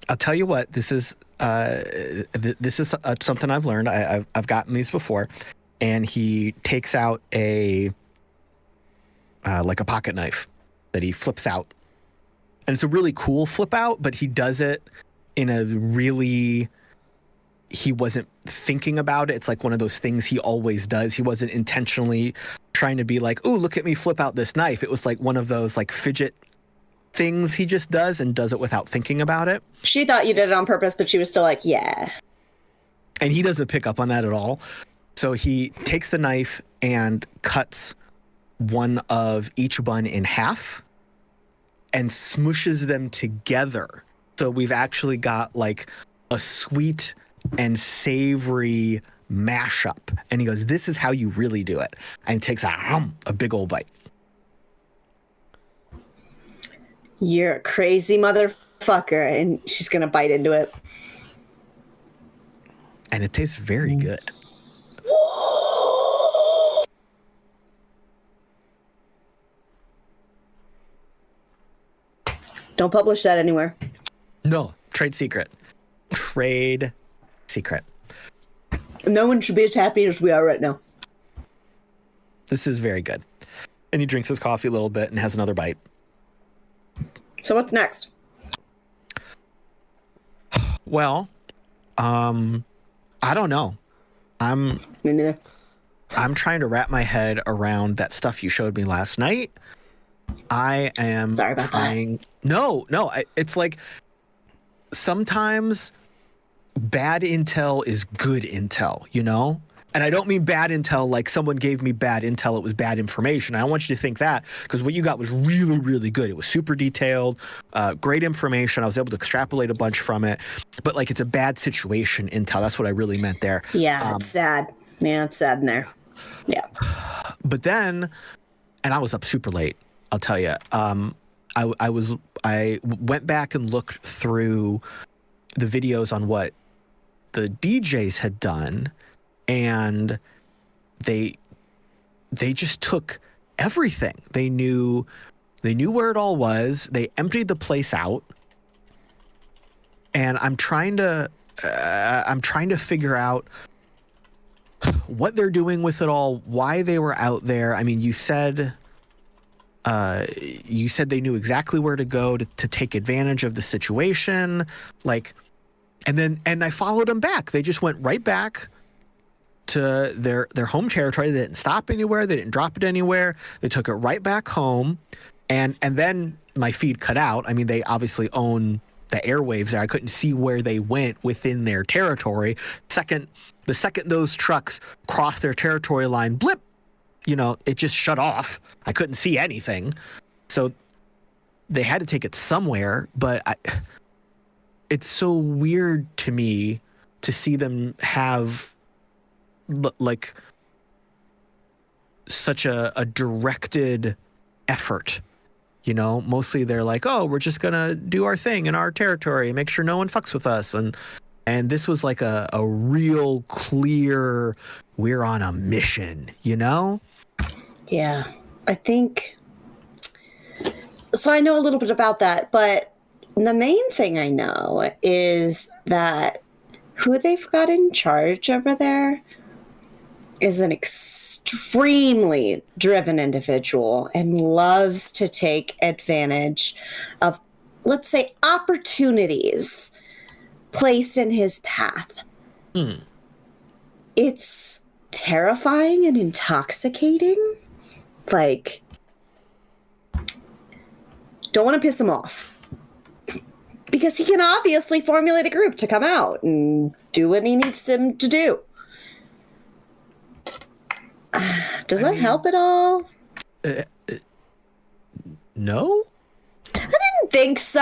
I'll tell you what. This is something I've learned. I've gotten these before, and he takes out a pocket knife that he flips out, and it's a really cool flip out. But he does it in a really, he wasn't thinking about it. It's like one of those things he always does. He wasn't intentionally trying to be like, "Ooh, look at me flip out this knife." It was like one of those like fidget things he just does, and does it without thinking about it. She thought you did it on purpose, but she was still like, yeah. And he doesn't pick up on that at all. So he takes the knife and cuts one of each bun in half and smushes them together. So we've actually got like a sweet and savory mashup. And he goes, "This is how you really do it." And he takes a big old bite. You're a crazy motherfucker, and she's gonna bite into it. And it tastes very good. Don't publish that anywhere. No, trade secret. Trade secret. No one should be as happy as we are right now. This is very good. And he drinks his coffee a little bit and has another bite. So what's next? Well, I don't know. Me neither. I'm trying to wrap my head around that stuff you showed me last night. I am Sorry about trying. No, it's like sometimes bad intel is good intel, you know? And I don't mean bad intel like someone gave me bad intel, it was bad information. I don't want you to think that, because what you got was really, really good. It was super detailed, great information. I was able to extrapolate a bunch from it. But like, it's a bad situation intel. That's what I really meant there. Yeah, it's sad. Yeah, it's sad in there. Yeah. But then, and I was up super late, I'll tell you. I went back and looked through the videos on what the DJs had done, and they just took everything. They knew where it all was. They emptied the place out, and I'm trying to figure out what they're doing with it all, why they were out there. I mean, you said they knew exactly where to go to take advantage of the situation, like, and I followed them back. They just went right back to their home territory. They didn't stop anywhere. They didn't drop it anywhere. They took it right back home, and then my feed cut out. I mean, they obviously own the airwaves there. I couldn't see where they went within their territory. The second those trucks crossed their territory line, blip, you know, it just shut off. I couldn't see anything. So they had to take it somewhere, but it's so weird to me to see them have like such a directed effort, you know. Mostly they're like, oh, we're just gonna do our thing in our territory, make sure no one fucks with us, and And this was like a real clear, we're on a mission, you know? Yeah, I think. So I know a little bit about that, but the main thing I know is that who they've got in charge over there is an extremely driven individual and loves to take advantage of, let's say, opportunities placed in his path. It's terrifying and intoxicating. Like, don't want to piss him off. Because he can obviously formulate a group to come out and do what he needs them to do. Does that help at all? No? I didn't think so.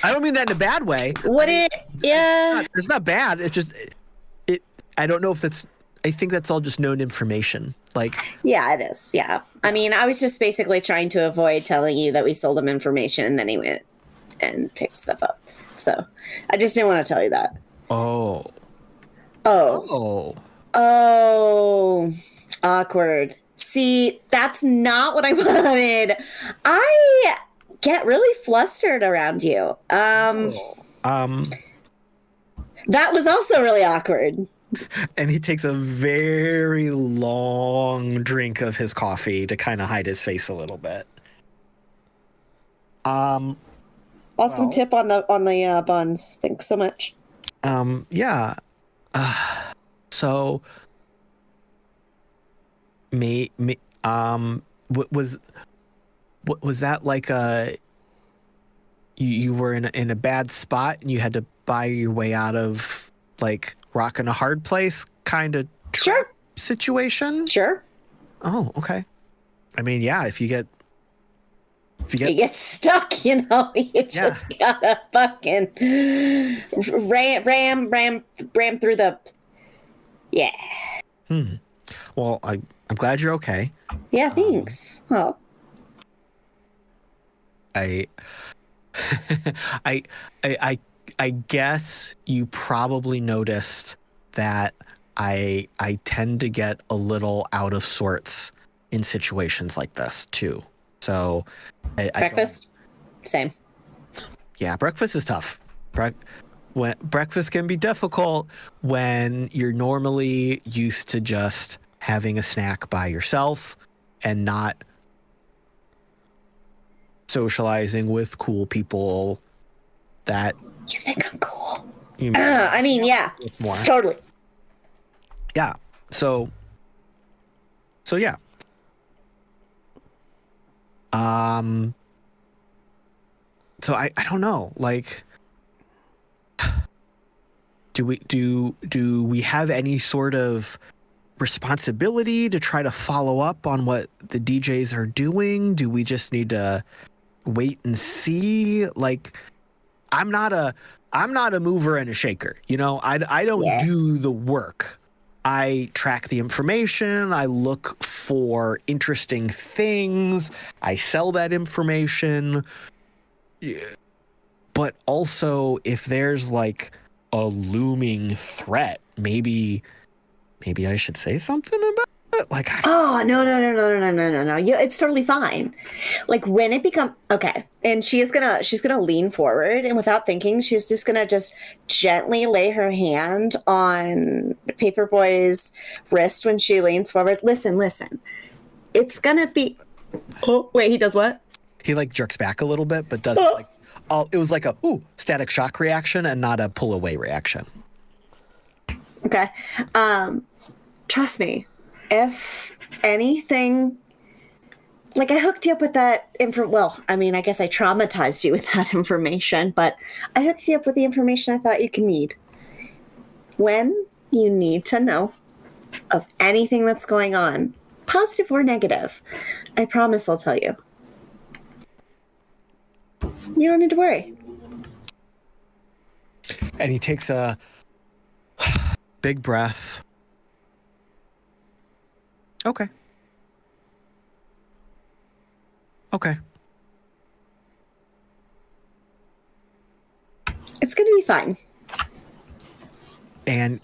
I don't mean that in a bad way. Would it? Yeah. It's not bad. It's just, I don't know if it's, I think that's all just known information. Like, Yeah, it is. Yeah. I mean, I was just basically trying to avoid telling you that we sold him information and then he went and picked stuff up. So I just didn't want to tell you that. oh. Awkward. See, that's not what I wanted. I get really flustered around you. That was also really awkward. And he takes a very long drink of his coffee to kind of hide his face a little bit. Awesome tip on the buns. Thanks so much. Yeah. So was that like you were in a bad spot and you had to buy your way out of like rock in a hard place kind of Sure. situation? Sure. Oh, okay. I mean, yeah, if you get You get stuck, you know. You just gotta fucking ram through the. Yeah. Well, I'm glad you're okay. Yeah. Thanks. Oh. I guess you probably noticed that I tend to get a little out of sorts in situations like this too. So Breakfast? Same. Yeah, breakfast is tough. Breakfast can be difficult when you're normally used to just having a snack by yourself and not socializing with cool people that You think I'm cool? yeah, more. Totally. Yeah. So yeah. So I don't know, like, do we have any sort of responsibility to try to follow up on what the DJs are doing? Do we just need to wait and see? Like, I'm not a mover and a shaker, you know. I don't do the work. I track the information. I look for interesting things. I sell that information. But also, if there's like a looming threat, maybe I should say something about it. Like, Oh, no. Yeah, it's totally fine. Like when it becomes okay, and she's gonna lean forward, and without thinking, she's just gonna gently lay her hand on Paper Boi's wrist when she leans forward. Listen. It's gonna be. Oh wait, he does what? he like jerks back a little bit, but doesn't like. It was like a static shock reaction and not a pull away reaction. Okay. Trust me, if anything, like I hooked you up with that well, I mean, I guess I traumatized you with that information, but I hooked you up with the information I thought you could need. When you need to know of anything that's going on, positive or negative, I promise I'll tell you. You don't need to worry. And he takes a big breath. Okay. It's going to be fine. and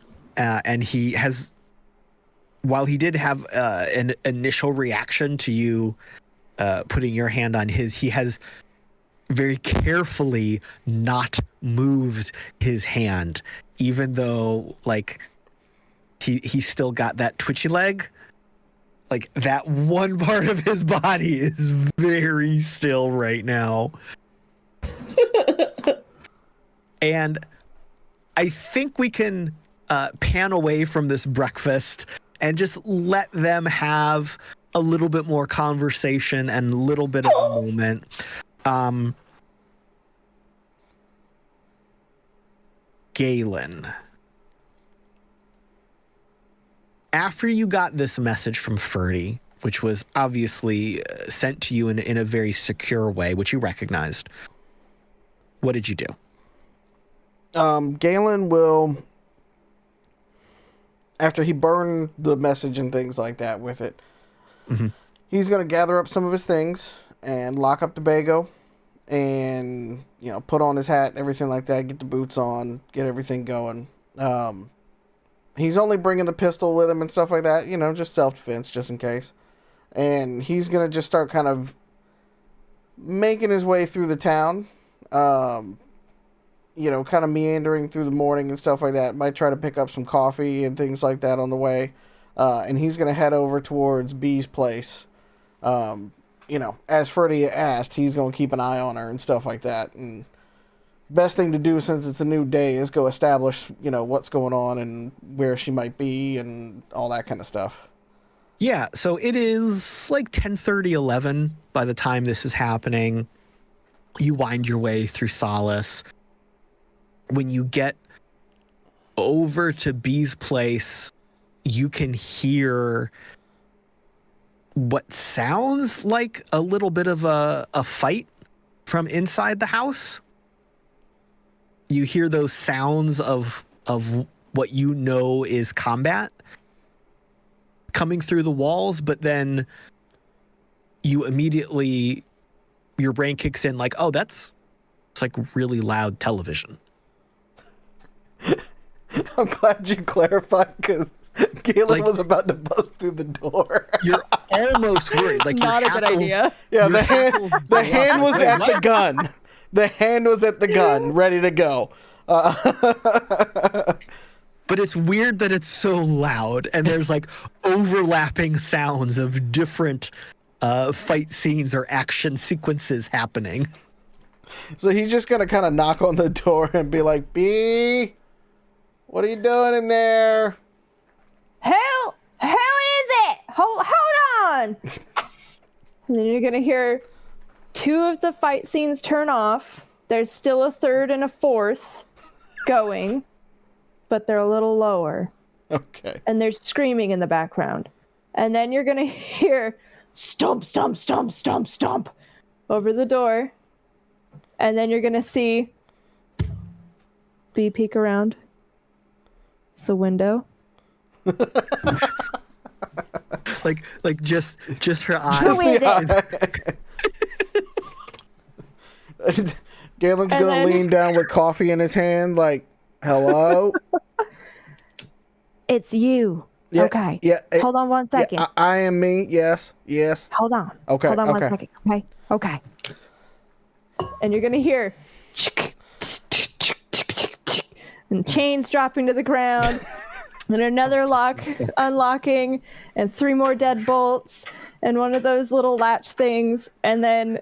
he has, while he did have an initial reaction to you putting your hand on his, he has very carefully not moved his hand, even though like he still got that twitchy leg. Like that one part of his body is very still right now. And I think we can pan away from this breakfast and just let them have a little bit more conversation and a little bit of a moment. Galen, after you got this message from Ferdy, which was obviously sent to you in a very secure way, which you recognized, what did you do? Galen will, after he burned the message and things like that with it, he's going to gather up some of his things and lock up the Bago and, put on his hat, everything like that, get the boots on, get everything going. He's only bringing the pistol with him and stuff like that, just self-defense, just in case. And he's going to just start kind of making his way through the town, kind of meandering through the morning and stuff like that. Might try to pick up some coffee and things like that on the way. And he's going to head over towards Bee's place. As Ferdy asked, he's going to keep an eye on her and stuff like that. And best thing to do since it's a new day is go establish, what's going on and where she might be and all that kind of stuff. Yeah, so it is like 10:30, 11 by the time this is happening. You wind your way through Solace. When you get over to Bee's place, you can hear what sounds like a little bit of a fight from inside the house. You hear those sounds of what is combat coming through the walls, but then you immediately, your brain kicks in like, oh, it's like really loud television. I'm glad you clarified, because Galen was about to bust through the door. You're almost worried. Like Not a good idea. Yeah, the hand was at the gun. The hand was at the gun, ready to go. But it's weird that it's so loud, and there's like overlapping sounds of different fight scenes or action sequences happening. So he's just gonna kind of knock on the door and be like, "B, what are you doing in there?" Who is it? Hold on. And then you're gonna hear two of the fight scenes turn off. There's still a third and a fourth going, but they're a little lower. Okay. And there's screaming in the background. And then you're gonna hear stomp, stomp, stomp, stomp, stomp over the door. And then you're gonna see B peek around the window. like just her eyes. Who is it? Galen's gonna lean down with coffee in his hand, like, "Hello." It's you. Yeah, okay. Yeah. Hold on one second. Yeah, I am me. Yes. Hold on. Okay. Hold on okay. 1 second. Okay. And you're gonna hear and chains dropping to the ground, and another lock unlocking, and 3 more deadbolts, and one of those little latch things, and then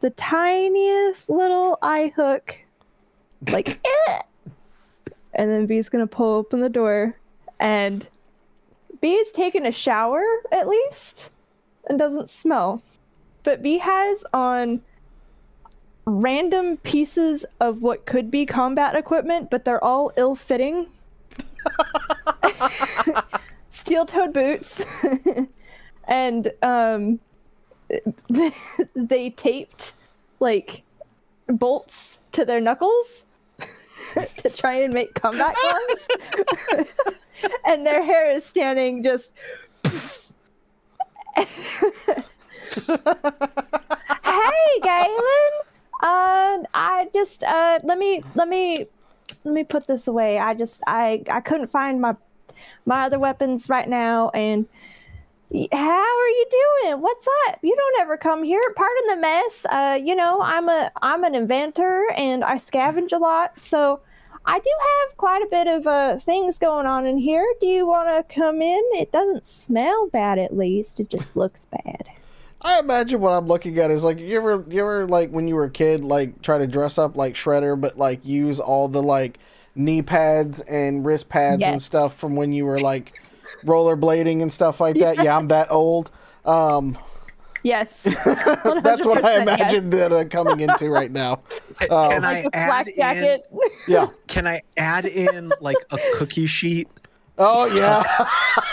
the tiniest little eye hook, like, and then B's gonna pull open the door, and B is taking a shower at least, and doesn't smell, but B has on random pieces of what could be combat equipment, but they're all ill-fitting. Steel-toed boots, and they taped like bolts to their knuckles to try and make combat gloves. And their hair is standing just Hey, Galen. I just let me me put this away. I couldn't find my other weapons right now, and how are you doing? What's up? You don't ever come here. Pardon the mess. I'm an inventor and I scavenge a lot, so I do have quite a bit of things going on in here. Do you want to come in? It doesn't smell bad, at least. It just looks bad. I imagine what I'm looking at is like you ever like when you were a kid like try to dress up like Shredder but like use all the like knee pads and wrist pads and stuff from when you were like rollerblading and stuff like that. Yeah, I'm that old. Yes. That's what I imagine that coming into right now. Can I Like a add flak jacket. Yeah. Can I add in like a cookie sheet Oh yeah.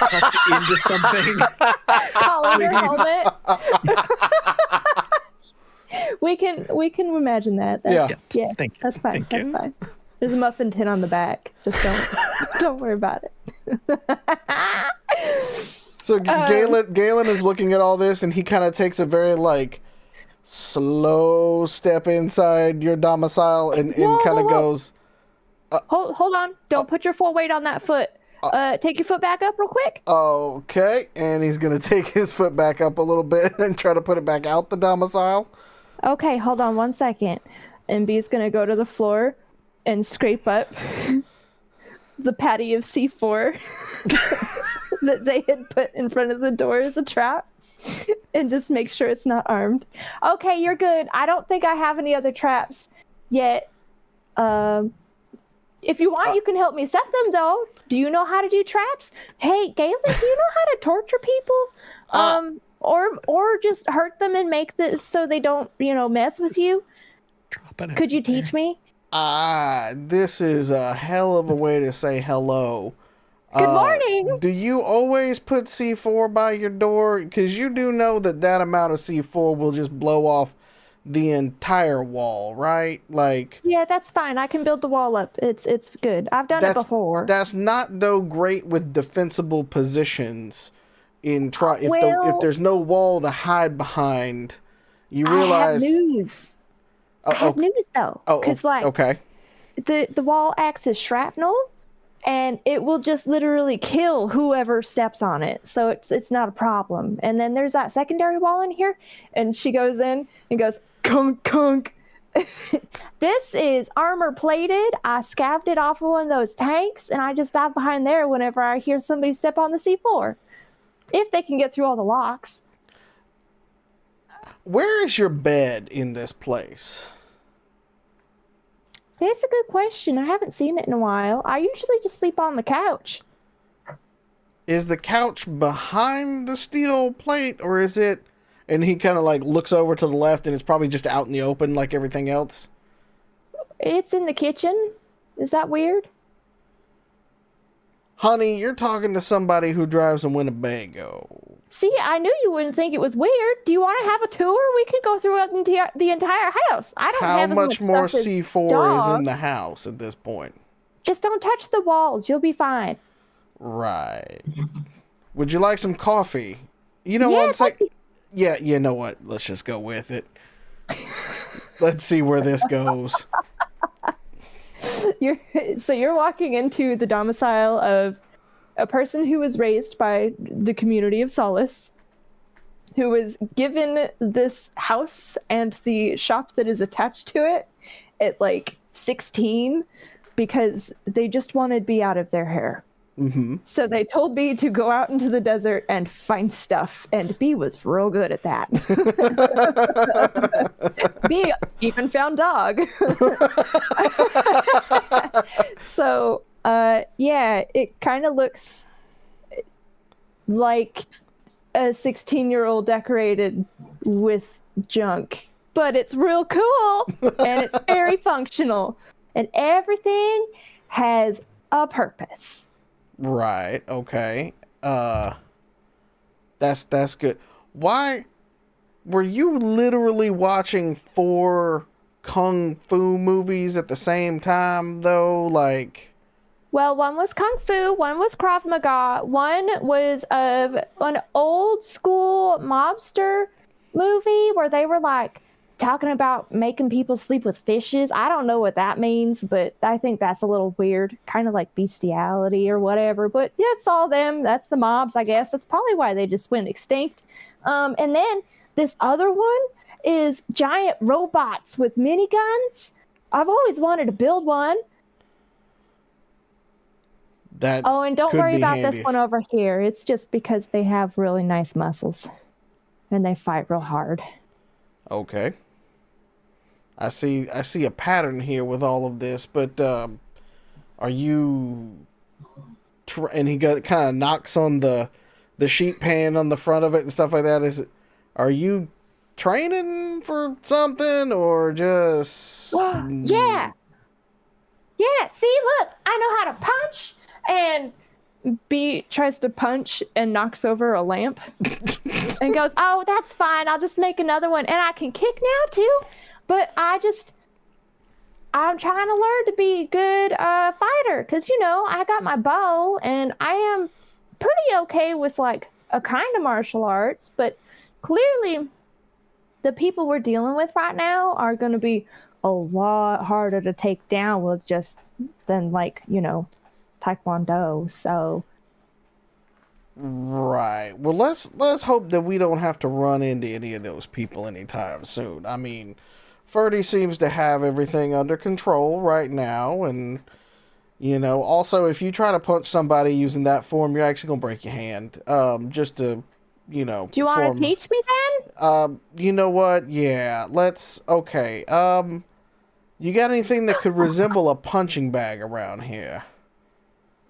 tucked into something? Collar helmet. we can imagine that. That's, yeah. Thank you. That's fine. Thank That's you. fine. There's a muffin tin on the back. Just don't worry about it. So Galen is looking at all this, and he kind of takes a very like slow step inside your domicile, and kind of goes. Hold on! Don't put your full weight on that foot. Take your foot back up real quick. Okay, and he's gonna take his foot back up a little bit and try to put it back out the domicile. Okay, hold on 1 second. And B's gonna go to the floor and scrape up the patty of C4 that they had put in front of the door as a trap, and just make sure it's not armed. Okay, you're good. I don't think I have any other traps yet. If you want, you can help me set them, though. Do you know how to do traps? Hey, Galen, do you know how to torture people? Or just hurt them and make this so they don't, mess with you? Could you teach me? This is a hell of a way to say hello. Good morning. Do you always put C4 by your door? Because you do know that amount of C4 will just blow off the entire wall, right? Like, yeah, that's fine. I can build the wall up. It's good. I've done it before. That's not though great with defensible positions. If there's no wall to hide behind, you realize. I have news. I have news though, because okay, the wall acts as shrapnel, and it will just literally kill whoever steps on it. So it's not a problem. And then there's that secondary wall in here, and she goes in and goes kunk kunk. This is armor plated. I scavved it off of one of those tanks, and I just dive behind there whenever I hear somebody step on the C4. If they can get through all the locks. Where is your bed in this place? That's a good question. I haven't seen it in a while. I usually just sleep on the couch. Is the couch behind the steel plate, or is it... And he kind of like looks over to the left, and it's probably just out in the open like everything else? It's in the kitchen. Is that weird? Honey, you're talking to somebody who drives a Winnebago. See, I knew you wouldn't think it was weird. Do you want to have a tour? We can go through the entire house. I don't have as much more stuff C4 as Dog. is in the house at this point? Just don't touch the walls. You'll be fine. Right. Would you like some coffee? You know what? Yeah, you know what? Let's just go with it. Let's see where this goes. You're walking into the domicile of a person who was raised by the community of Solace, who was given this house and the shop that is attached to it at like 16 because they just wanted B out of their hair. Mm-hmm. So they told B to go out into the desert and find stuff, and B was real good at that. B even found Dog. So, yeah, it kind of looks like a 16-year-old decorated with junk, but it's real cool, and it's very functional, and everything has a purpose. Right. Okay. That's good. Why were you literally watching 4 kung fu movies at the same time though? Like, well, one was kung fu, one was Krav Maga, one was of an old school mobster movie where they were like talking about making people sleep with fishes. I don't know what that means, but I think that's a little weird, kind of like bestiality or whatever. But yeah, it's all them. That's the mobs, I guess. That's probably why they just went extinct. And then this other one is giant robots with miniguns. I've always wanted to build one. And don't worry about this one over here. It's just because they have really nice muscles and they fight real hard. Okay. I see a pattern here with all of this, but are you? And he kind of knocks on the sheet pan on the front of it and stuff like that. Are you training for something or just? Yeah. See, look, I know how to punch, and B tries to punch and knocks over a lamp, and goes, "Oh, that's fine. I'll just make another one, and I can kick now too." But I'm trying to learn to be a good fighter because, I got my bow and I am pretty okay with like a kind of martial arts. But clearly the people we're dealing with right now are going to be a lot harder to take down with just than like, Taekwondo. So. Right. Well, let's hope that we don't have to run into any of those people anytime soon. I mean, Ferdy seems to have everything under control right now, and also if you try to punch somebody using that form, you're actually gonna break your hand. Just to, Do you want to teach me then? You know what? Yeah. Okay. You got anything that could resemble a punching bag around here?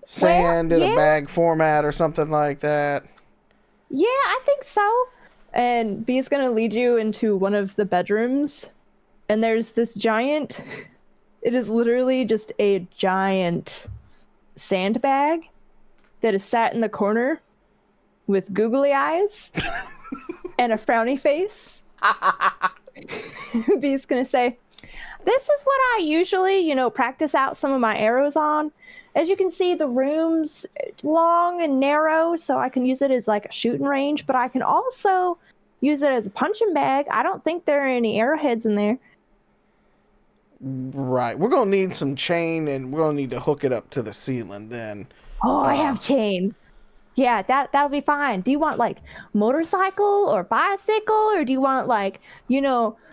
Sand in a bag format or something like that? Yeah, I think so. And B's gonna lead you into one of the bedrooms. And there's this giant, it is literally just a giant sandbag that is sat in the corner with googly eyes and a frowny face. B's gonna say, "This is what I usually, practice out some of my arrows on. As you can see, the room's long and narrow, so I can use it as like a shooting range, but I can also use it as a punching bag. I don't think there are any arrowheads in there." Right. We're going to need some chain, and we're going to need to hook it up to the ceiling then. Oh, I have chain. Yeah, that'll be fine. Do you want like motorcycle or bicycle, or do you want like,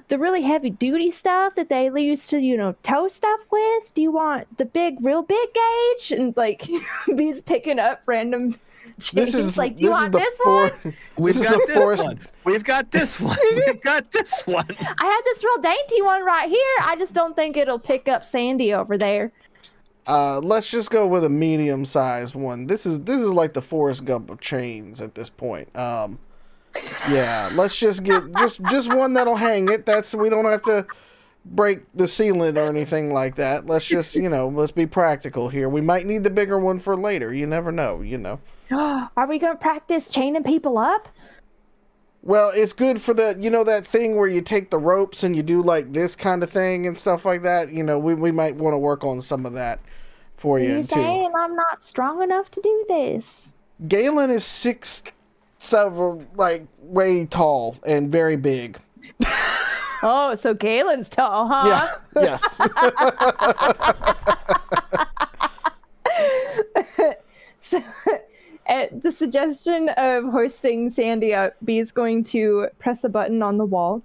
the really heavy duty stuff that they used to, tow stuff with? Do you want the real big gauge? And like, B's picking up random chains. Do you want this one? We've got this one. We've got this one. We've got this one. I have this real dainty one right here. I just don't think it'll pick up Sandy over there. Let's just go with a medium-sized one. This is like the Forrest Gump of chains at this point. Yeah, let's just get just one that'll hang it. We don't have to break the ceiling or anything like that. Let's just, let's be practical here. We might need the bigger one for later. You never know, Are we going to practice chaining people up? Well, it's good for that thing where you take the ropes and you do like this kind of thing and stuff like that. We might want to work on some of that for you, You're too. saying I'm not strong enough to do this? Galen is 6'7", like way tall and very big. Oh, so Galen's tall, huh? Yeah. Yes. So, at the suggestion of hoisting Sandy up, B's going to press a button on the wall,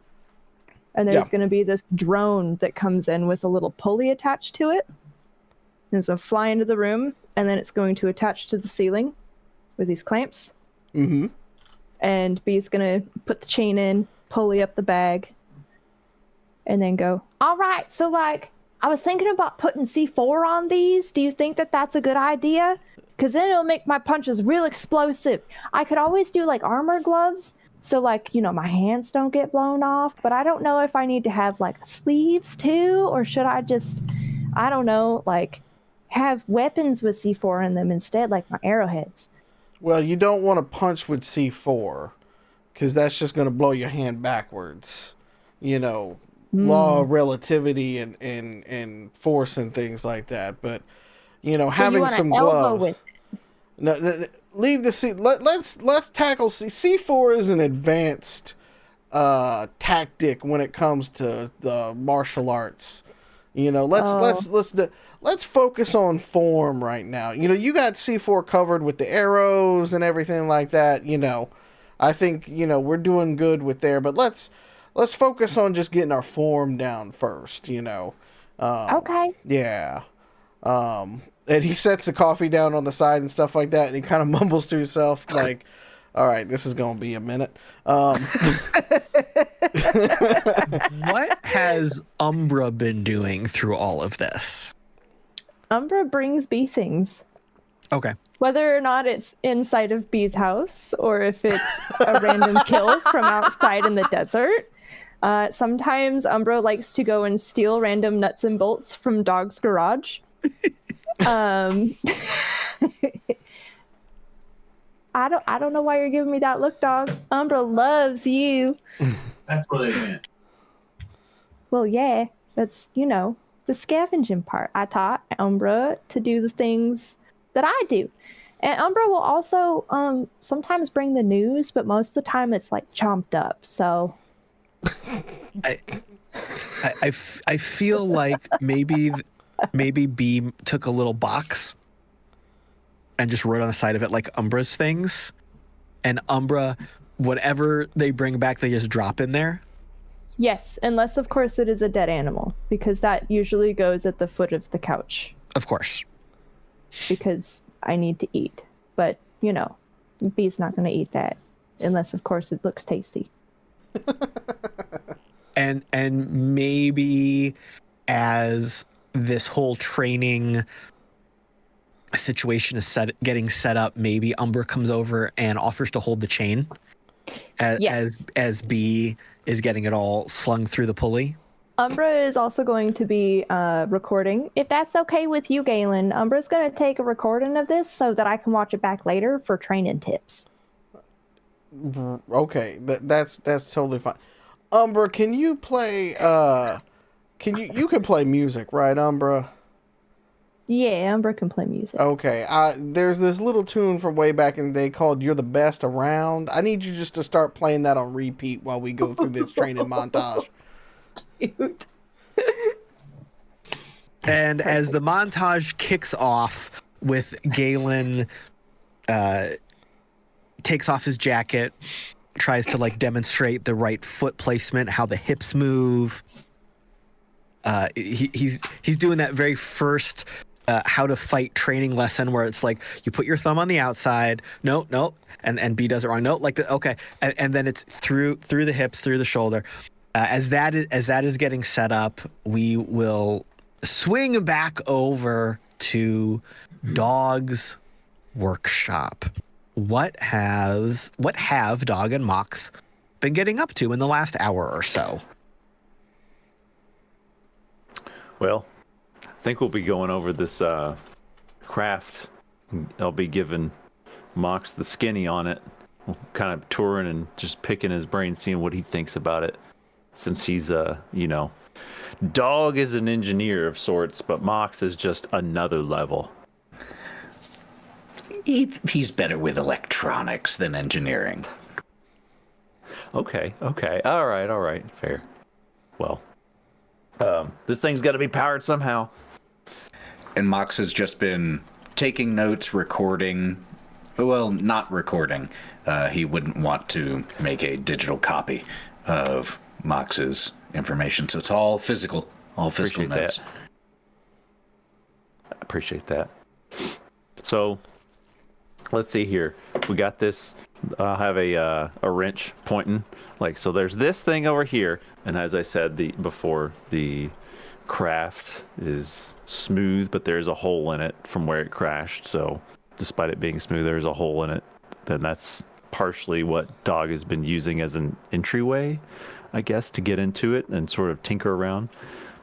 and there's going to be this drone that comes in with a little pulley attached to it. And it's going to fly into the room, and then it's going to attach to the ceiling with these clamps. Mm-hmm. And B's going to put the chain in, pulley up the bag, and then go, "All right, so like, I was thinking about putting C4 on these. Do you think that that's a good idea? Because then it'll make my punches real explosive. I could always do like armor gloves, so like, my hands don't get blown off. But I don't know if I need to have like sleeves too, or should I just, I don't know, like have weapons with C4 in them instead, like my arrowheads." Well, you don't want to punch with C4, because that's just going to blow your hand backwards. Law of relativity and force and things like that. But, So having some gloves. With No, leave the C. Let's tackle C4 is an advanced tactic when it comes to the martial arts. You know, let's focus on form right now. You know, you got C4 covered with the arrows and everything like that. You know, I think we're doing good with there, but let's focus on just getting our form down first. You know. Okay. Yeah. And he sets the coffee down on the side and stuff like that, and he kind of mumbles to himself like, "All right, this is gonna be a minute." What has Umbra been doing through all of this? Umbra brings Bee things. Okay. Whether or not it's inside of Bee's house or if it's a random kill from outside in the desert. Sometimes Umbra likes to go and steal random nuts and bolts from Dog's garage. I don't know why you're giving me that look, Dog. Umbra loves you. That's what they meant. Well, yeah, that's, the scavenging part. I taught Umbra to do the things that I do. And Umbra will also sometimes bring the news, but most of the time it's like chomped up, so... I feel like maybe Bee took a little box and just wrote on the side of it like Umbra's things, and Umbra, whatever they bring back, they just drop in there. Yes, unless of course it is a dead animal, because that usually goes at the foot of the couch. Of course. Because I need to eat, but Bee's not going to eat that unless of course it looks tasty. and maybe as this whole training situation is getting set up, maybe Umbra comes over and offers to hold the chain as Bee is getting it all slung through the pulley. Umbra is also going to be recording. If that's okay with you, Galen, Umbra's going to take a recording of this so that I can watch it back later for training tips. Okay, that's totally fine. Umbra, can you play? You can play music, right, Umbra? Yeah, Umbra can play music. Okay, there's this little tune from way back in the day called "You're the Best Around." I need you just to start playing that on repeat while we go through this training montage. Cute. And as the montage kicks off with Galen takes off his jacket, tries to demonstrate the right foot placement, how the hips move. He's doing that very first how to fight training lesson where it's like you put your thumb on the outside, no, and B does it wrong, okay, and then it's through the hips, through the shoulder. As that is getting set up, we will swing back over to Dog's workshop. What have Dog and Mox been getting up to in the last hour or so? Well, I think we'll be going over this craft. I'll be giving Mox the skinny on it, kind of touring and just picking his brain, seeing what he thinks about it. Since he's Dog is an engineer of sorts, but Mox is just another level. He's better with electronics than engineering. Okay. All right. Fair. Well, this thing's got to be powered somehow. And Mox has just been taking notes, recording. Well, not recording. He wouldn't want to make a digital copy of Mox's information, so it's all physical. All physical notes. I appreciate that. So, let's see here. We got this. I'll have a wrench pointing. So there's this thing over here, and as I said before, the craft is smooth, but there's a hole in it from where it crashed. So, despite it being smooth, there's a hole in it. Then that's partially what Dog has been using as an entryway, I guess, to get into it and sort of tinker around.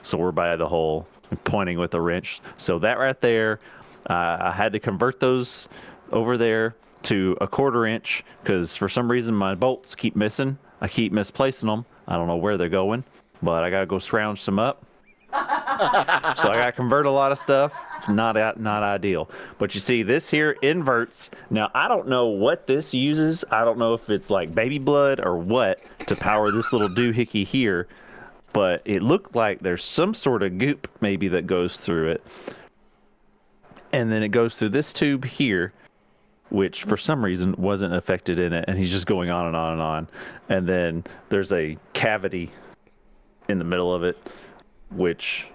So we're by the hole, pointing with a wrench. So that right there, I had to convert those over there to a 1/4 inch because for some reason my bolts keep missing. I keep misplacing them. I don't know where they're going, but I gotta go scrounge some up. So I got to convert a lot of stuff. It's not ideal. But you see, this here inverts. Now, I don't know what this uses. I don't know if it's like baby blood or what to power this little doohickey here. But it looked like there's some sort of goop maybe that goes through it. And then it goes through this tube here, which for some reason wasn't affected in it. And he's just going on and on and on. And then there's a cavity in the middle of it, which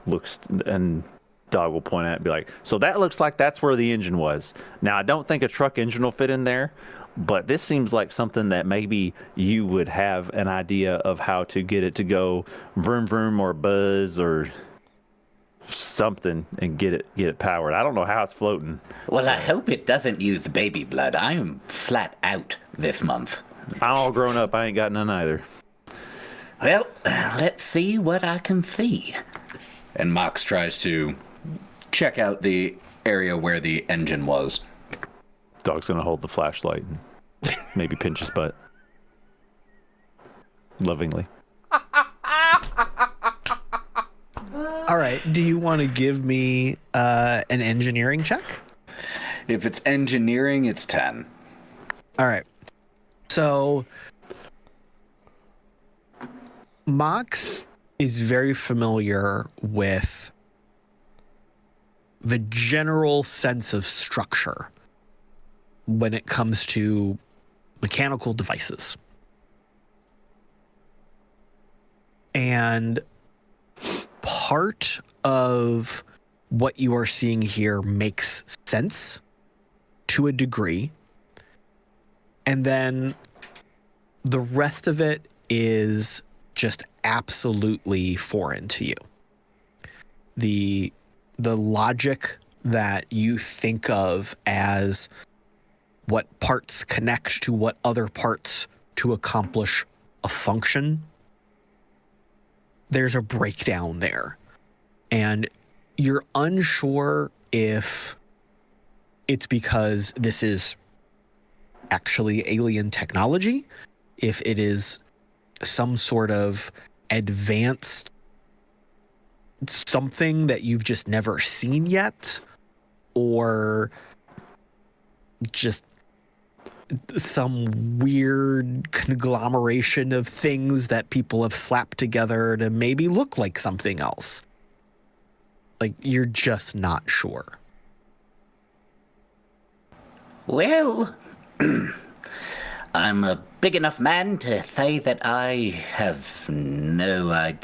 looks, and Dog will point at it and be like, so that looks like that's where the engine was. Now, I don't think a truck engine will fit in there, but this seems like something that maybe you would have an idea of how to get it to go vroom vroom or buzz or something and get it powered. I don't know how it's floating. Well, I hope it doesn't use baby blood. I am flat out this month. I'm all grown up. I ain't got none either. Well, let's see what I can see. And Mox tries to check out the area where the engine was. Dog's gonna hold the flashlight and maybe pinch his butt. Lovingly. All right. Do you want to give me an engineering check? If it's engineering, it's 10. All right. So Mox is very familiar with the general sense of structure when it comes to mechanical devices. And part of what you are seeing here makes sense to a degree. And then the rest of it is just absolutely foreign to you. The logic that you think of as what parts connect to what other parts to accomplish a function, there's a breakdown there. And you're unsure if it's because this is actually alien technology, if it is some sort of advanced something that you've just never seen yet, or just some weird conglomeration of things that people have slapped together to maybe look like something else. Like, you're just not sure. Well, I'm a big enough man to say that I have no idea.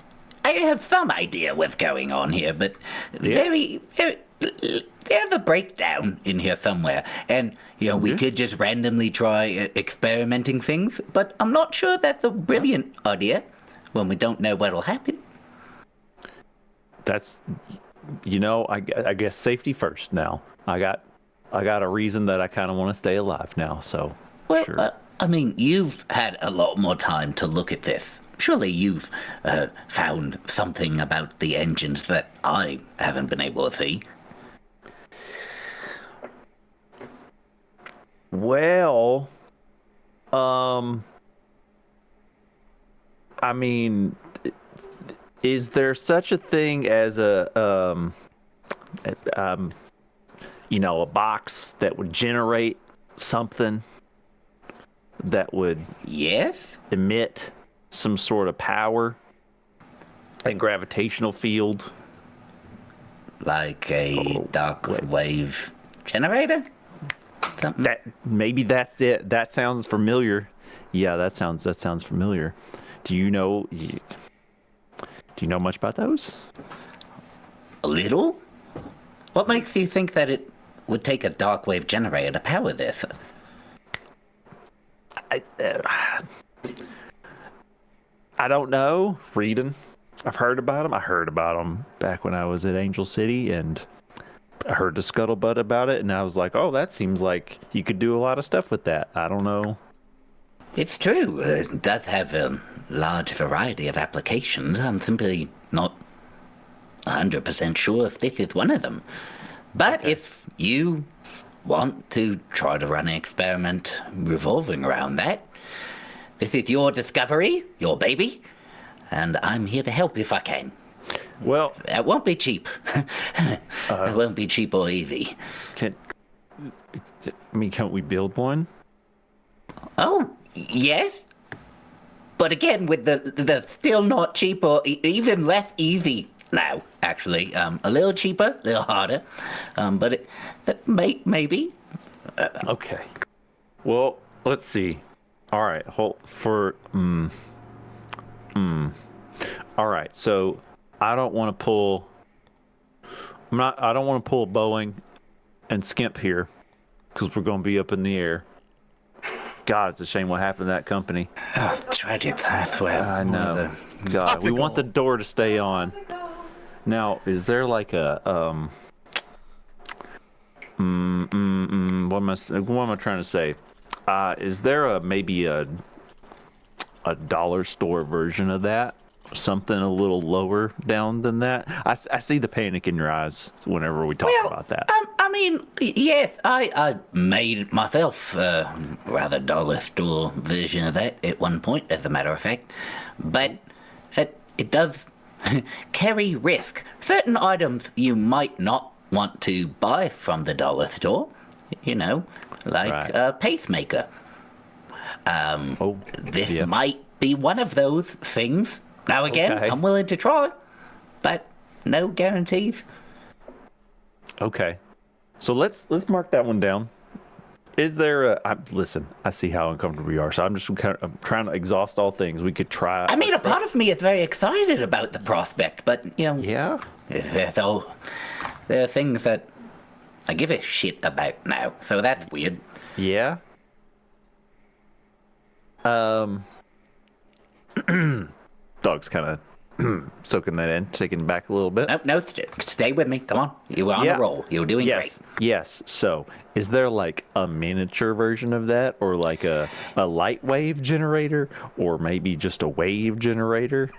I have some idea what's going on here, but very, there's a breakdown in here somewhere. And, we could just randomly try experimenting things, but I'm not sure that's a brilliant idea when we don't know what'll happen. That's, I guess safety first now. I got a reason that I kind of want to stay alive now, so Well, sure. You've had a lot more time to look at this. Surely you've found something about the engines that I haven't been able to see. Well, is there such a thing as a box that would generate something that would emit some sort of power and gravitational field? Like a dark wave generator? Something? Maybe that's it. That sounds familiar. Yeah, that sounds familiar. Do you know much about those? A little? What makes you think that it would take a dark wave generator to power this? I don't know. Reading. I've heard about them. I heard about them back when I was at Angel City, and I heard the scuttlebutt about it, and I was like, oh, that seems like you could do a lot of stuff with that. I don't know. It's true. It does have a large variety of applications. I'm simply not 100% sure if this is one of them. But if you want to try to run an experiment revolving around that, this is your discovery, your baby, and I'm here to help if I can. Well, That won't be cheap. It won't be cheap or easy. can't we build one? Oh, yes. But again, with the still not cheap or even less easy now, actually. A little cheaper, a little harder. But maybe. Okay. Well, let's see. All right, hold for All right, so I don't want to pull. I don't want to pull Boeing and Skimp here because we're going to be up in the air. God, it's a shame what happened to that company. Oh, tragic. That's where I know. God, we want the door to stay on. Now, is there like a what am I trying to say? Is there maybe a dollar store version of that? Something a little lower down than that? I see the panic in your eyes whenever we talk about that. I mean, yes, I made myself a rather dollar store version of that at one point, as a matter of fact. But it does carry risk. Certain items you might not want to buy from the dollar store, like a pacemaker. This might be one of those things. Now again, Okay. I'm willing to try, but no guarantees. Okay, so let's mark that one down. Is there listen? I see how uncomfortable we are, so I'm trying to exhaust all things. We could try. I mean, a part of me is very excited about the prospect, but Yeah. there are things that I give a shit about now, so that's weird. Yeah. Dog's kind of soaking that in, taking it back a little bit. No, stay with me. Come on, you were on a roll. You were doing great. Yes. So, is there like a miniature version of that, or like a light wave generator, or maybe just a wave generator?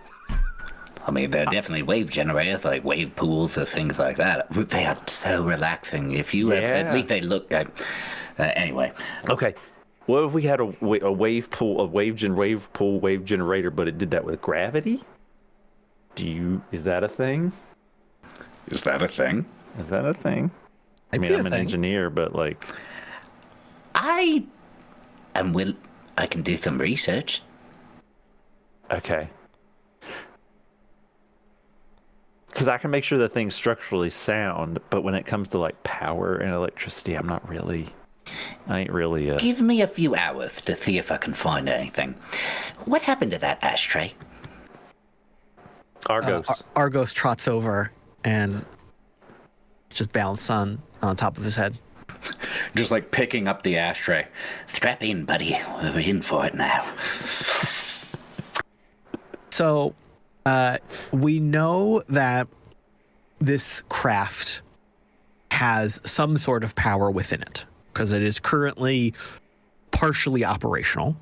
I mean, there are definitely wave generators, like wave pools or things like that. They are so relaxing. If you at least they look. Anyway. Okay. What if we had a wave pool, wave generator, but it did that with gravity? Is that a thing? Is that a thing? Is that a thing? I mean, I'm an engineer, but like, I can do some research. Okay. Because I can make sure the thing's structurally sound, but when it comes to like power and electricity, I ain't really. Give me a few hours to see if I can find anything. What happened to that ashtray? Argos. Argos trots over and just balanced on top of his head. Just like picking up the ashtray. Strap in, buddy. We're in for it now. So, we know that this craft has some sort of power within it because it is currently partially operational.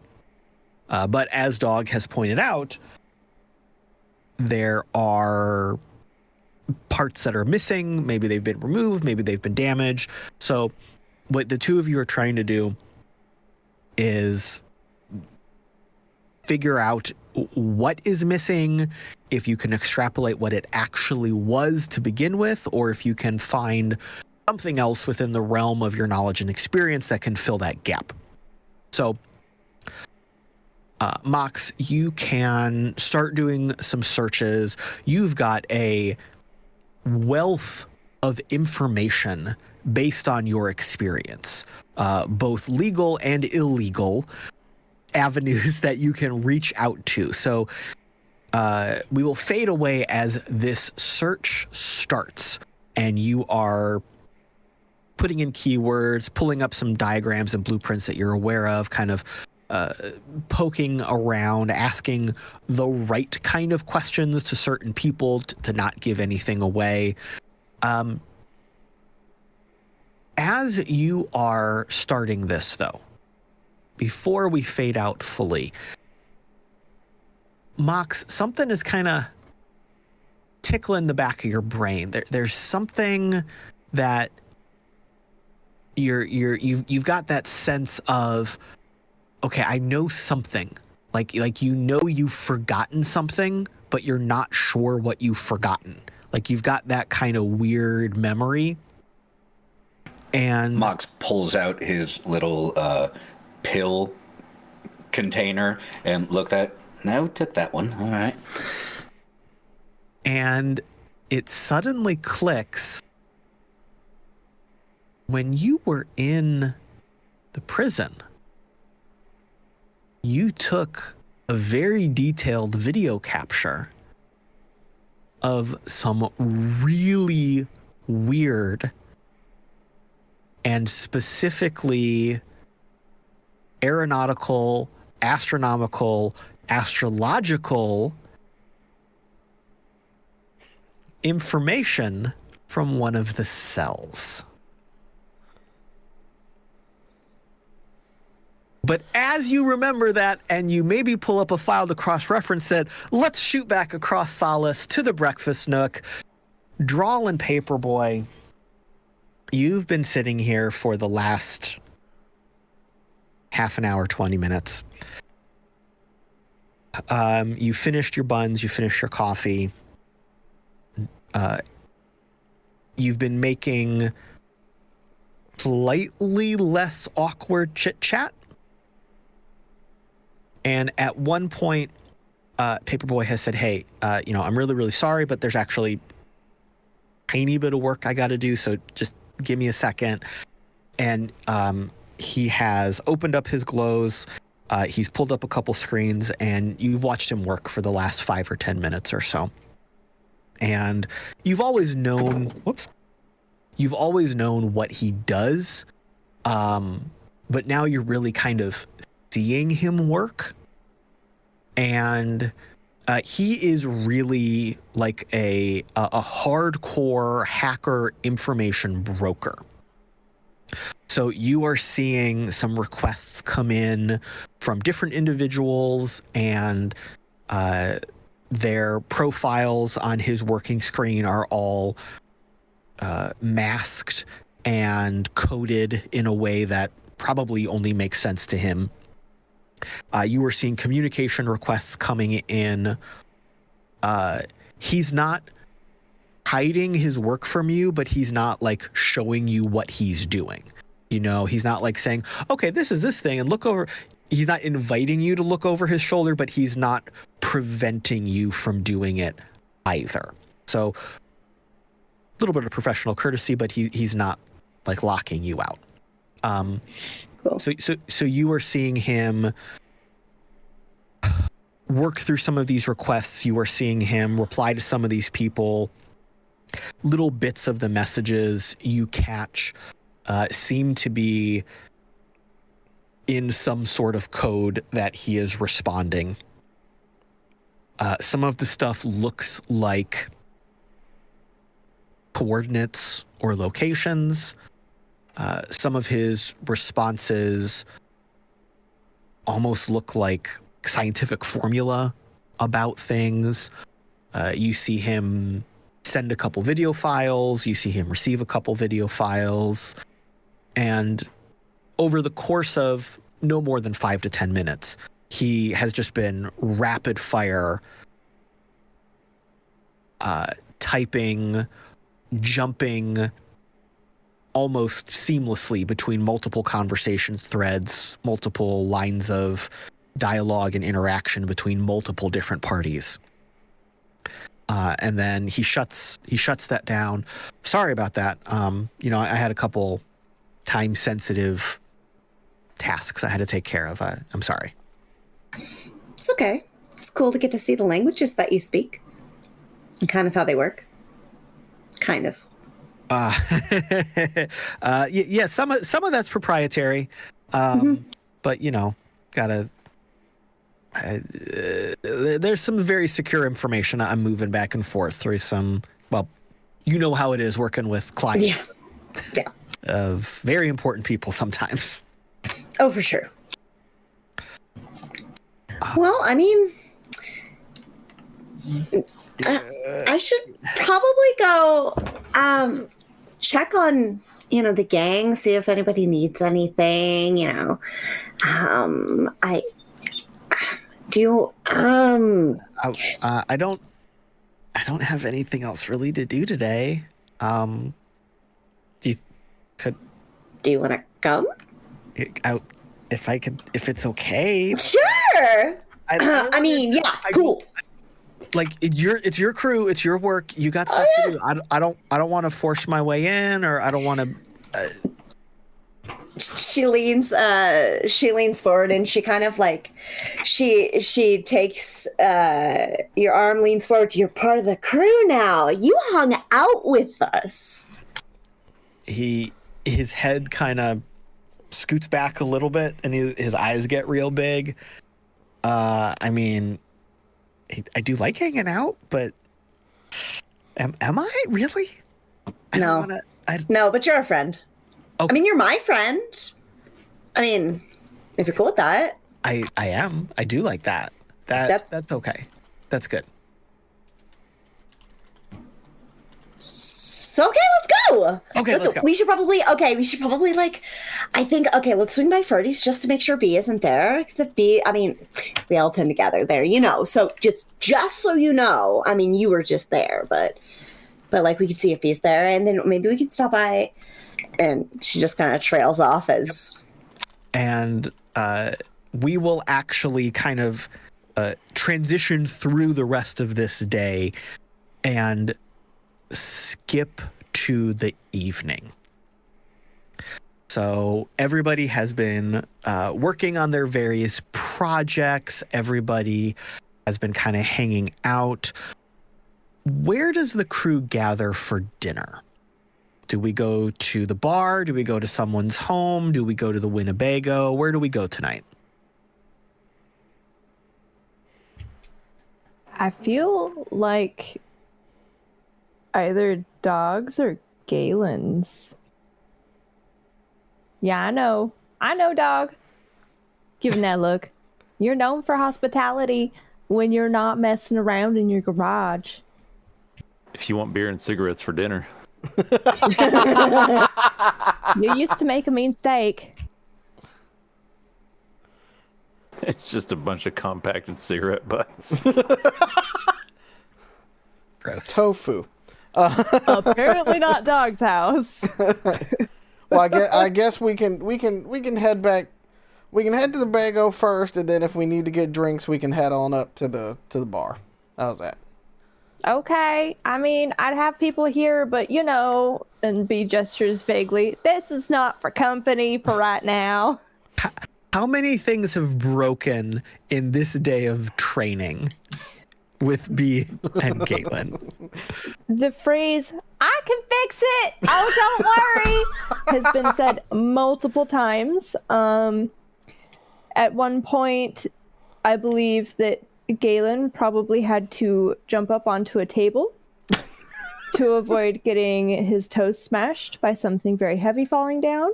But as Dog has pointed out, there are parts that are missing. Maybe they've been removed. Maybe they've been damaged. So what the two of you are trying to do is figure out what is missing, if you can extrapolate what it actually was to begin with, or if you can find something else within the realm of your knowledge and experience that can fill that gap. So, Mox, you can start doing some searches. You've got a wealth of information based on your experience, both legal and illegal avenues that you can reach out to. So we will fade away as this search starts, and you are putting in keywords, pulling up some diagrams and blueprints that you're aware of, kind of poking around, asking the right kind of questions to certain people to not give anything away. As you are starting this, though, before we fade out fully, Mox, something is kind of tickling the back of your brain. There's something that you've got that sense of, okay, I know something. Like you've forgotten something, but but you're not sure what you've forgotten. Like you've got that kind of weird memory. And Mox pulls out his little pill container and looked at. No, took that one. All right. And it suddenly clicks. When you were in the prison, you took a very detailed video capture of some really weird and specifically aeronautical, astronomical, astrological information from one of the cells. But as you remember that, and you maybe pull up a file to cross-reference it, let's shoot back across Solace to the breakfast nook. Drall and Paper Boi, you've been sitting here for the last half an hour, 20 minutes. You finished your buns, you finished your coffee. You've been making slightly less awkward chit-chat. And at one point, Paper Boi has said, hey, I'm really, really sorry, but there's actually a tiny bit of work I got to do, so just give me a second. And he has opened up his glows. He's pulled up a couple screens, and you've watched him work for the last 5 or 10 minutes or so. And you've always known what he does, but now you're really kind of seeing him work. And he is really like a hardcore hacker information broker. So you are seeing some requests come in from different individuals, and their profiles on his working screen are all masked and coded in a way that probably only makes sense to him. You are seeing communication requests coming in. He's not hiding his work from you, but he's not like showing you what he's doing. He's not like saying, okay, this is this thing and look over. He's not inviting you to look over his shoulder, but he's not preventing you from doing it either. So a little bit of professional courtesy, but he's not like locking you out. Cool. So you are seeing him work through some of these requests. You are seeing him reply to some of these people. Little bits of the messages you catch seem to be in some sort of code that he is responding. Some of the stuff looks like coordinates or locations. Some of his responses almost look like scientific formula about things. You see him send a couple video files. You see him receive a couple video files. And over the course of no more than 5 to 10 minutes, he has just been rapid fire typing, jumping almost seamlessly between multiple conversation threads, multiple lines of dialogue and interaction between multiple different parties. And then he shuts that down. Sorry about that. I had a couple time-sensitive tasks I had to take care of. I'm sorry. It's okay. It's cool to get to see the languages that you speak and kind of how they work. Kind of. Yeah, some of that's proprietary. But gotta. There's some very secure information I'm moving back and forth through some. Well, how it is working with clients. Yeah. Of very important people sometimes. Oh, for sure. Well, I mean, I should probably go check on, the gang, see if anybody needs anything, Do you I don't have anything else really to do today. Do you want to come? If it's okay. Sure. I mean, yeah, cool. Like it's your crew, it's your work. You got stuff to do. I don't want to force my way in, or I don't want to. She leans forward and she kind of like she takes your arm, leans forward. You're part of the crew now. You hung out with us. His head kind of scoots back a little bit and his eyes get real big. I mean, I do like hanging out, but am I really? No, but you're a friend. Okay. I mean, you're my friend. I mean, if you're cool with that. I am. I do like that. That's okay. That's good. So, okay, let's go. Okay, let's go. We should probably like, I think, okay, let's swing by Ferdy's just to make sure B isn't there. Because if B, I mean, we all tend to gather there, you know. So just so you know, I mean, you were just there, but like we could see if B's there, and then maybe we could stop by. And she just kind of trails off as. And we will actually kind of transition through the rest of this day and skip to the evening. So everybody has been working on their various projects. Everybody has been kind of hanging out. Where does the crew gather for dinner? Do we go to the bar? Do we go to someone's home? Do we go to the Winnebago? Where do we go tonight? I feel like either Dog's or Galen's. Yeah, I know, Dog. Give him that look. You're known for hospitality when you're not messing around in your garage. If you want beer and cigarettes for dinner. You used to make a mean steak. It's just a bunch of compacted cigarette butts. Gross. Tofu. Apparently not Dog's house. Well, I guess we can head back. We can head to the Bago first, and then if we need to get drinks, we can head on up to the bar. How's that? Okay, I mean, I'd have people here, but you know, and B gestures vaguely, this is not for company for right now. How many things have broken in this day of training with B and Galen? The phrase, I can fix it, oh, don't worry, has been said multiple times. At one point, I believe that Galen probably had to jump up onto a table to avoid getting his toes smashed by something very heavy falling down.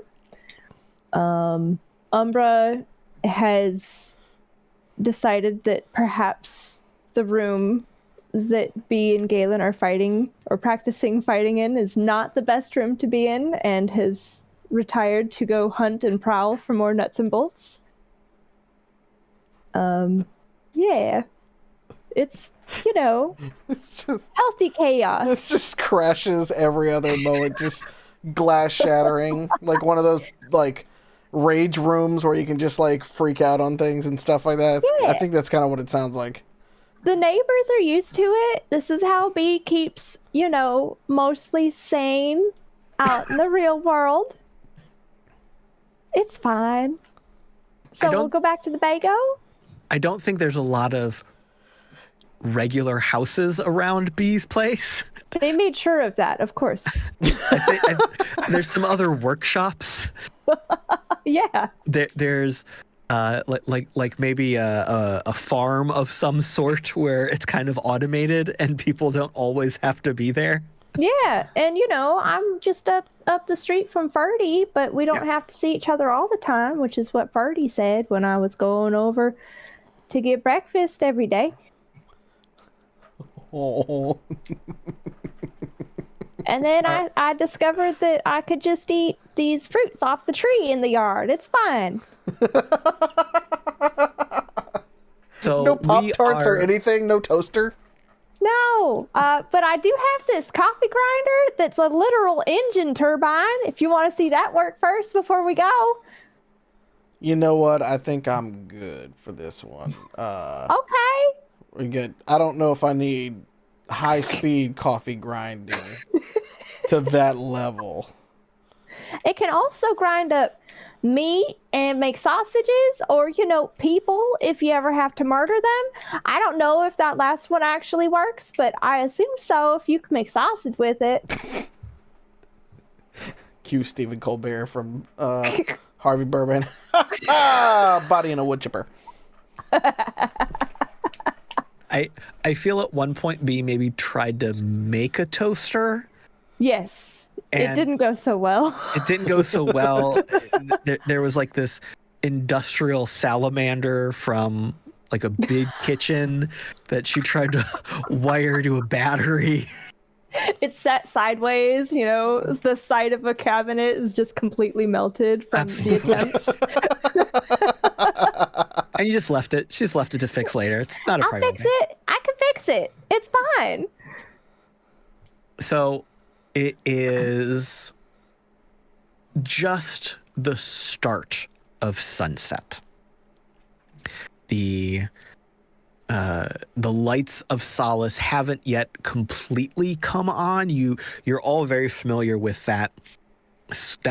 Umbra has decided that perhaps the room that B and Galen are fighting or practicing fighting in is not the best room to be in, and has retired to go hunt and prowl for more nuts and bolts. Yeah, it's, you know, it's just healthy chaos. It just crashes every other moment, just glass shattering, like one of those like rage rooms where you can just like freak out on things and stuff like that. Yeah. I think that's kind of what it sounds like. The neighbors are used to it. This is how B keeps, you know, mostly sane out in the real world. It's fine. So we'll go back to the Bago? I don't think there's a lot of regular houses around B's place. They made sure of that, of course. There's some other workshops. Yeah. There's like maybe a farm of some sort where it's kind of automated and people don't always have to be there. Yeah, and you know, I'm just up the street from Ferdy, but we don't have to see each other all the time, which is what Ferdy said when I was going over to get breakfast every day. Oh. And then I discovered that I could just eat these fruits off the tree in the yard. It's fine. So No Pop-Tarts or are- anything? No toaster? No, but I do have this coffee grinder that's a literal engine turbine. If you want to see that work first before we go. You know what? I think I'm good for this one. Okay. We're good. I don't know if I need high-speed coffee grinding to that level. It can also grind up meat and make sausages or, people if you ever have to murder them. I don't know if that last one actually works, but I assume so if you can make sausage with it. Cue Stephen Colbert from Harvey Birdman. Body in a wood chipper. I feel at one point B maybe tried to make a toaster. Yes. It And- didn't go so well. It didn't go so well. There was like this industrial salamander from like a big kitchen that she tried to wire to a battery. It's set sideways, the side of a cabinet is just completely melted from the attempts. And you just left it. She just left it to fix later. It's not a I'll priority. fix it. I can fix it. It's fine. So it is just the start of sunset. The lights of Solace haven't yet completely come on. You're all very familiar with that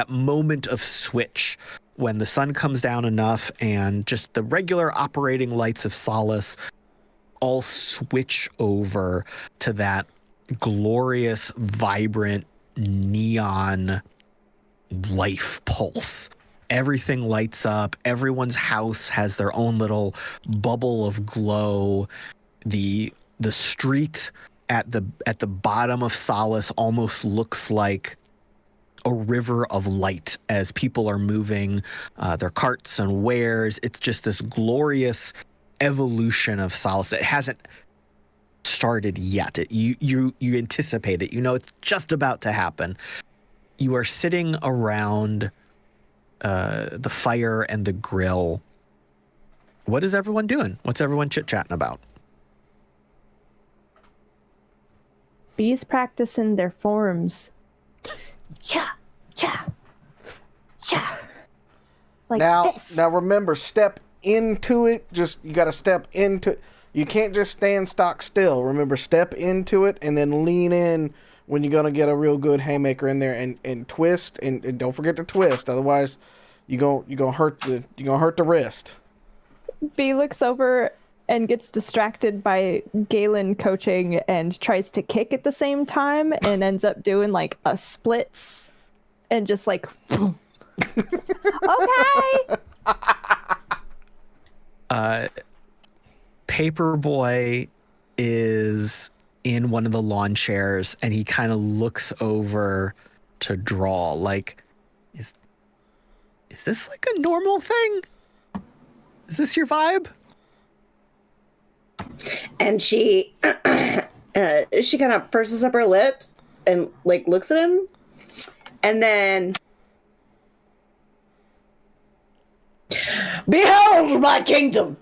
moment of switch when the sun comes down enough and just the regular operating lights of Solace all switch over to that glorious, vibrant, neon life pulse. Everything lights up. Everyone's house has their own little bubble of glow. The street at the bottom of Solace almost looks like a river of light as people are moving their carts and wares. It's just this glorious evolution of Solace. It hasn't started yet. You anticipate it. It's just about to happen. You are sitting around the fire and the grill. What is everyone doing? What's everyone chit-chatting about? Bees practicing their forms. Cha, cha, cha. Like now this. remember, step into it. You got to step into it. You can't just stand stock still. Remember, step into it and then lean in when you're gonna get a real good haymaker in there and twist and don't forget to twist. Otherwise, you're gonna hurt the wrist. Bee looks over and gets distracted by Galen coaching and tries to kick at the same time and ends up doing like a splits and just like okay. Paper Boi is in one of the lawn chairs and he kind of looks over to Drall like, is this like a normal thing? Is this your vibe? And she she kind of purses up her lips and like looks at him, and then behold my kingdom.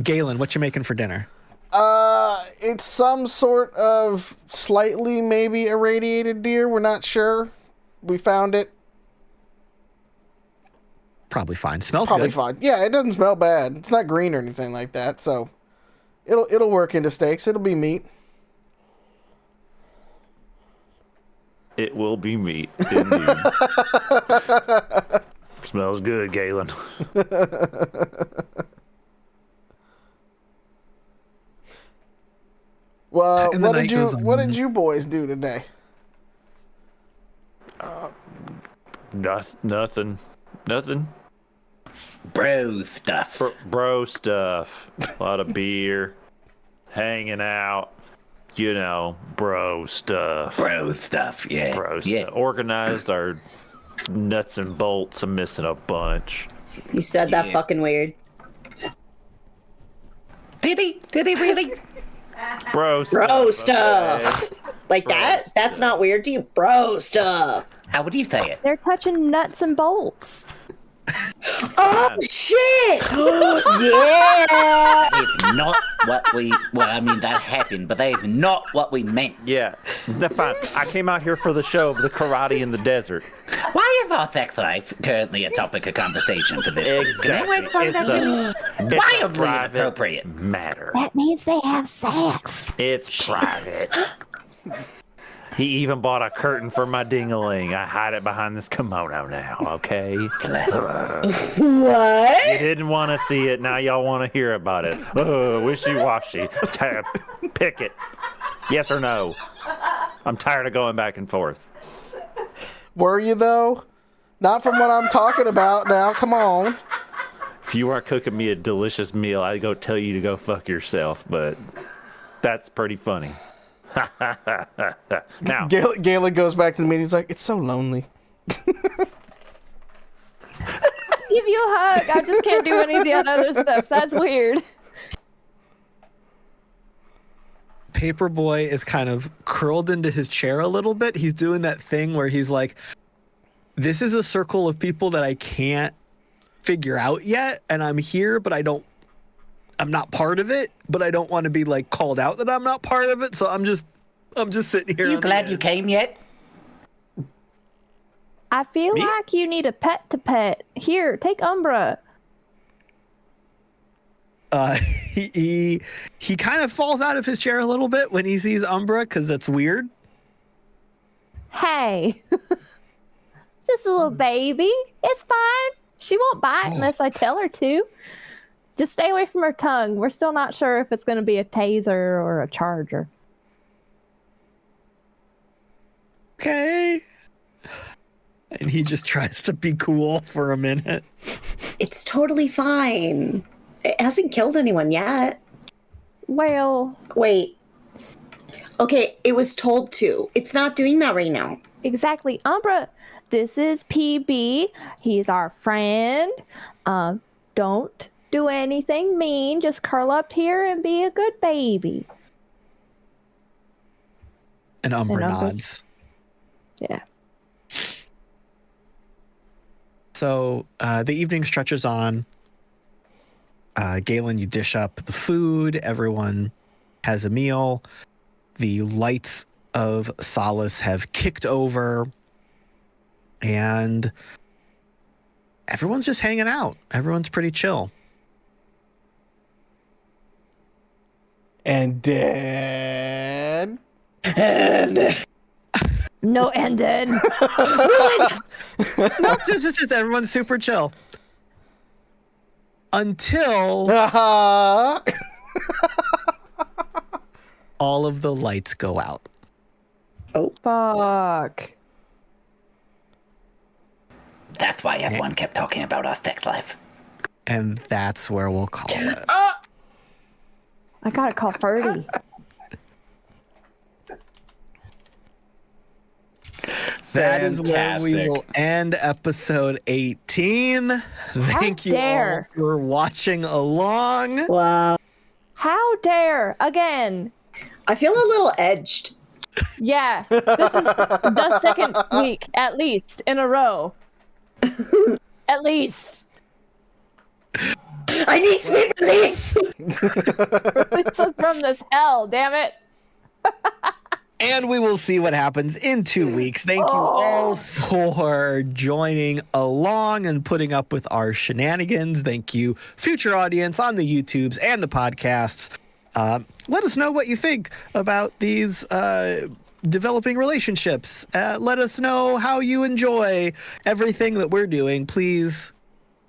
Galen, what you making for dinner? It's some sort of slightly maybe irradiated deer. We're not sure. We found it. Probably fine. Smells Probably good. fine. Yeah, it doesn't smell bad. It's not green or anything like that, so it'll work into steaks. It'll be meat. It will be meat, indeed. Smells good, Galen. Well, And the what night did you goes what on. did you boys do today? Nothing. Bro stuff. Bro stuff. A lot of beer. Hanging out. Bro stuff. Bro stuff, yeah. Bro yeah. stuff. Organized our nuts and bolts. I'm missing a bunch. You said that Yeah. fucking weird. Did he really? Bro Bro stuff. stuff. Okay. Like that's not weird to you, bro stuff. How would you say it? They're touching nuts and bolts. Oh shit! Yeah. It's not what we. Well, I mean that happened, but that is not what we meant. Yeah, that's fine. I came out here for the show of the karate in the desert. Why is our sex life currently a topic of conversation for this? Exactly. It's Wildly private inappropriate. matter. That means they have sex. It's private. He even bought a curtain for my ding-a-ling. I hide it behind this kimono now, okay? What? You didn't want to see it, now y'all want to hear about it. Wishy-washy. Pick it. Yes or no? I'm tired of going back and forth. Were you, though? Not from what I'm talking about now. Come on. If you weren't cooking me a delicious meal, I'd go tell you to go fuck yourself, but that's pretty funny. Now, Galen goes back to the meeting. He's like, it's so lonely. Give you a hug. I just can't do any of the other stuff. That's weird. Paper Boi is kind of curled into his chair a little bit. He's doing that thing where he's like, this is a circle of people that I can't figure out yet, and I'm here, but I'm not part of it, but I don't want to be like called out that I'm not part of it. So I'm just sitting here. You glad you came yet? I feel like you need a pet to pet. Here, take Umbra. He kind of falls out of his chair a little bit when he sees Umbra because that's weird. Hey, just a little baby. It's fine. She won't bite unless I tell her to. Just stay away from her tongue. We're still not sure if it's going to be a taser or a charger. Okay. And he just tries to be cool for a minute. It's totally fine. It hasn't killed anyone yet. Well, wait. Okay, it was told to. It's not doing that right now. Exactly. Umbra, this is PB. He's our friend. Don't do anything mean. Just curl up here and be a good baby. And Umbra nods. Yeah. So the evening stretches on. Galen, you dish up the food. Everyone has a meal. The lights of Solace have kicked over. And everyone's just hanging out. Everyone's pretty chill. And then... No ending. Nope, this is just everyone's super chill. Until all of the lights go out. Oh, fuck. That's why everyone kept talking about our sex life. And that's where we'll call it. I gotta call Ferdy. That is where we will end episode 18. Thank you all for watching along. Wow. How dare again? I feel a little edged. Yeah, this is the second week, at least, in a row. At least. I need sweet release. Release us from this hell, damn it. And we will see what happens in 2 weeks. Thank you all for joining along and putting up with our shenanigans. Thank you, future audience on the YouTubes and the podcasts. Let us know what you think about these developing relationships. Let us know how you enjoy everything that we're doing. Please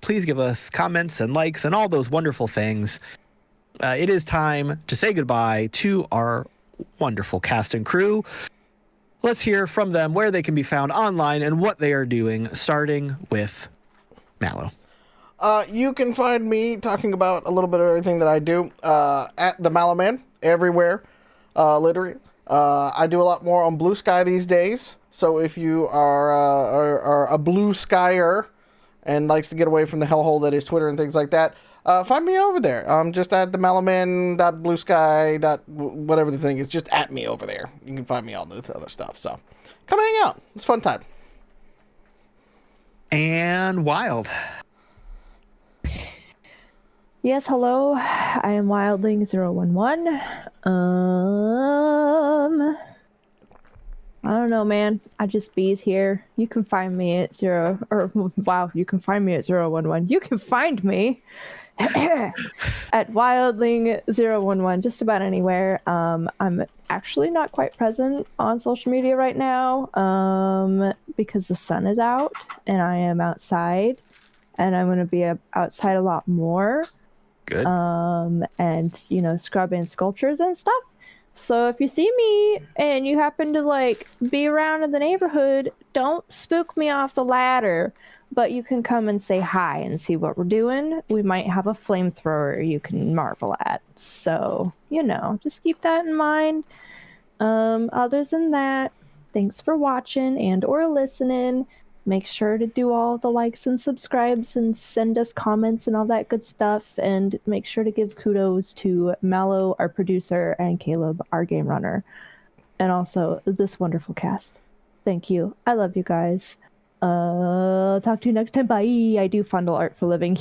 give us comments and likes and all those wonderful things. It is time to say goodbye to our wonderful cast and crew. Let's hear from them where they can be found online and what they are doing, starting with Mallo. You can find me talking about a little bit of everything that I do at the Mallo Man everywhere, literally. I do a lot more on Blue Sky these days, so if you are a Blue Skyer, and likes to get away from the hellhole that is Twitter and things like that, find me over there. Just at the Malloman.bluesky. Whatever the thing is, just at me over there. You can find me on the other stuff. So come hang out. It's a fun time. And Wild. Yes, hello. I am Wildling011. I don't know, man. I just bees here. You can find me at you can find me at 011. You can find me at Wildling011 just about anywhere. I'm actually not quite present on social media right now because the sun is out and I am outside, and I'm going to be outside a lot more. Good. And scrubbing sculptures and stuff. So if you see me and you happen to be around in the neighborhood, don't spook me off the ladder, but you can come and say hi and see what we're doing. We might have a flamethrower you can marvel at. So, just keep that in mind. Other than that, thanks for watching and or listening. Make sure to do all the likes and subscribes and send us comments and all that good stuff. And make sure to give kudos to Mallo, our producer, and Caleb, our game runner. And also this wonderful cast. Thank you. I love you guys. Talk to you next time. Bye. I do fondle art for a living.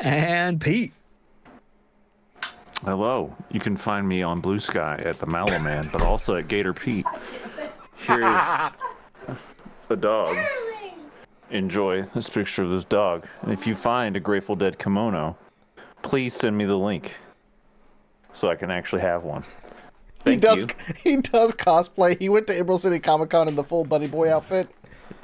And Pete. Hello. You can find me on Blue Sky at the Mallow Man, but also at Gator Pete. Here's a dog. Enjoy this picture of this dog. And if you find a Grateful Dead kimono, please send me the link so I can actually have one. Thank you. He does cosplay. He went to Emerald City Comic Con in the full Bunny Boy outfit,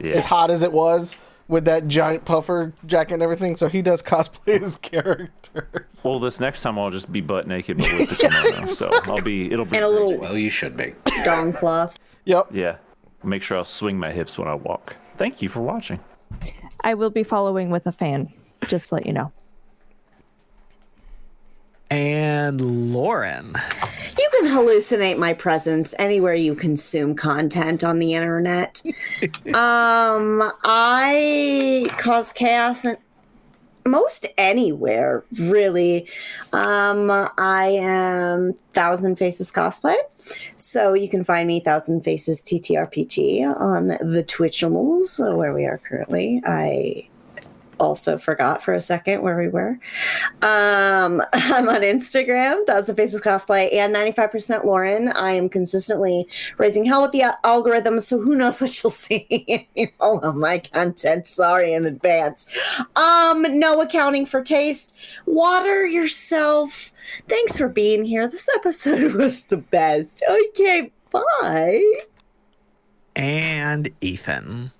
as hot as it was, with that giant puffer jacket and everything. So he does cosplay his characters. Well, this next time I'll just be butt naked, but with the kimono. So it'll be. And a little. Well, you should be. Dong cloth. Yep. Yeah. Make sure I'll swing my hips when I walk. Thank you for watching. I will be following with a fan, just to let you know. And Lauren. You can hallucinate my presence anywhere you consume content on the internet. I cause chaos most anywhere, really. I am Thousand Faces Cosplay. So you can find me Thousand Faces TTRPG on the Twitchimals, where we are currently. I also forgot for a second where we were. I'm on Instagram, Thousand Faces Cosplay, and 95% Lauren. I am consistently raising hell with the algorithm, so who knows what you'll see in all of my content. Sorry in advance. No accounting for taste. Water yourself. Thanks for being here. This episode was the best. Okay, bye. And Ethan.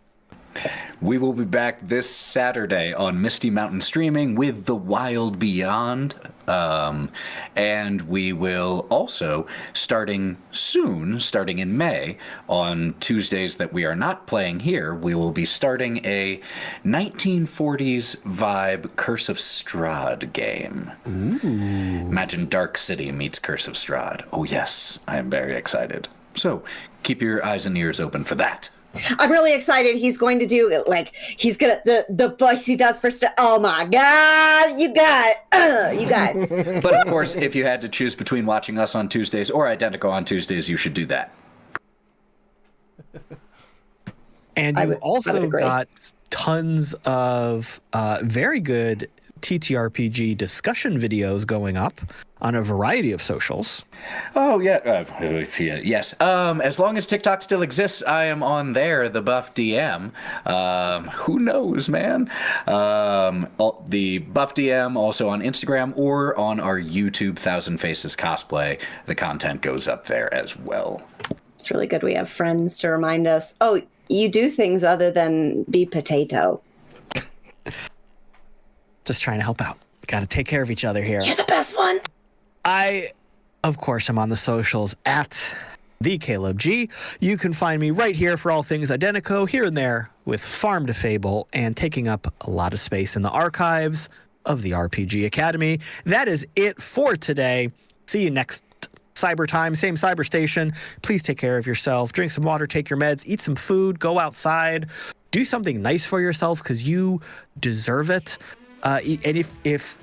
We will be back this Saturday on Misty Mountain Streaming with The Wild Beyond. And we will also, starting in May, on Tuesdays that we are not playing here, we will be starting a 1940s vibe Curse of Strahd game. Ooh. Imagine Dark City meets Curse of Strahd. Oh yes, I am very excited. So keep your eyes and ears open for that. I'm really excited. He's going to do he's gonna the voice he does for oh my god, you guys. But of course, if you had to choose between watching us on Tuesdays or Identical on Tuesdays, you should do that. And you've also got tons of very good TTRPG discussion videos going up on a variety of socials. Oh, yeah. Yes. As long as TikTok still exists, I am on there, the Buff DM. Who knows, man? The Buff DM, also on Instagram or on our YouTube Thousand Faces Cosplay. The content goes up there as well. It's really good we have friends to remind us, oh, you do things other than be potato. Just trying to help out. Got to take care of each other here. You're the best one. I, of course, am on the socials at the Caleb G. You can find me right here for all things Identico, here and there with Farm to Fable, and taking up a lot of space in the archives of the RPG Academy. That is it for today. See you next Cyber time, same cyber station. Please take care of yourself. Drink some water, take your meds, eat some food, go outside. do something nice for yourself because you deserve it. And if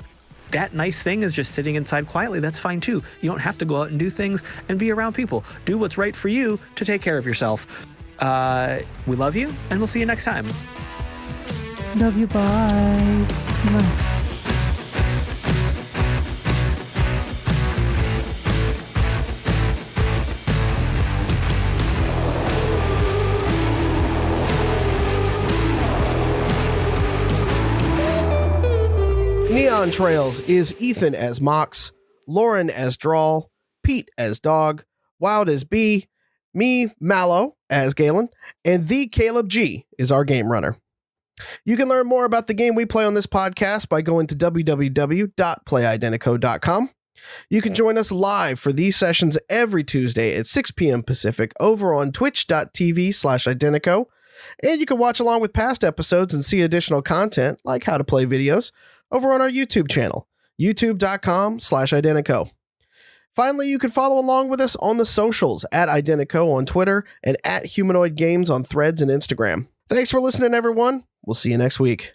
that nice thing is just sitting inside quietly, that's fine too. You don't have to go out and do things and be around people. Do what's right for you to take care of yourself. We love you, and we'll see you next time. Love you. Bye. Mwah. Neon Trails is Ethan as Mox, Lauren as Drall, Pete as Dog, Wild as Bee, me, Mallo, as Galen, and the Caleb G is our game runner. You can learn more about the game we play on this podcast by going to www.playidentico.com. You can join us live for these sessions every Tuesday at 6 p.m. Pacific over on twitch.tv/Identico. And you can watch along with past episodes and see additional content like how to play videos over on our YouTube channel, youtube.com/Identico. Finally, you can follow along with us on the socials at Identico on Twitter and at Humanoid Games on Threads and Instagram. Thanks for listening, everyone. We'll see you next week.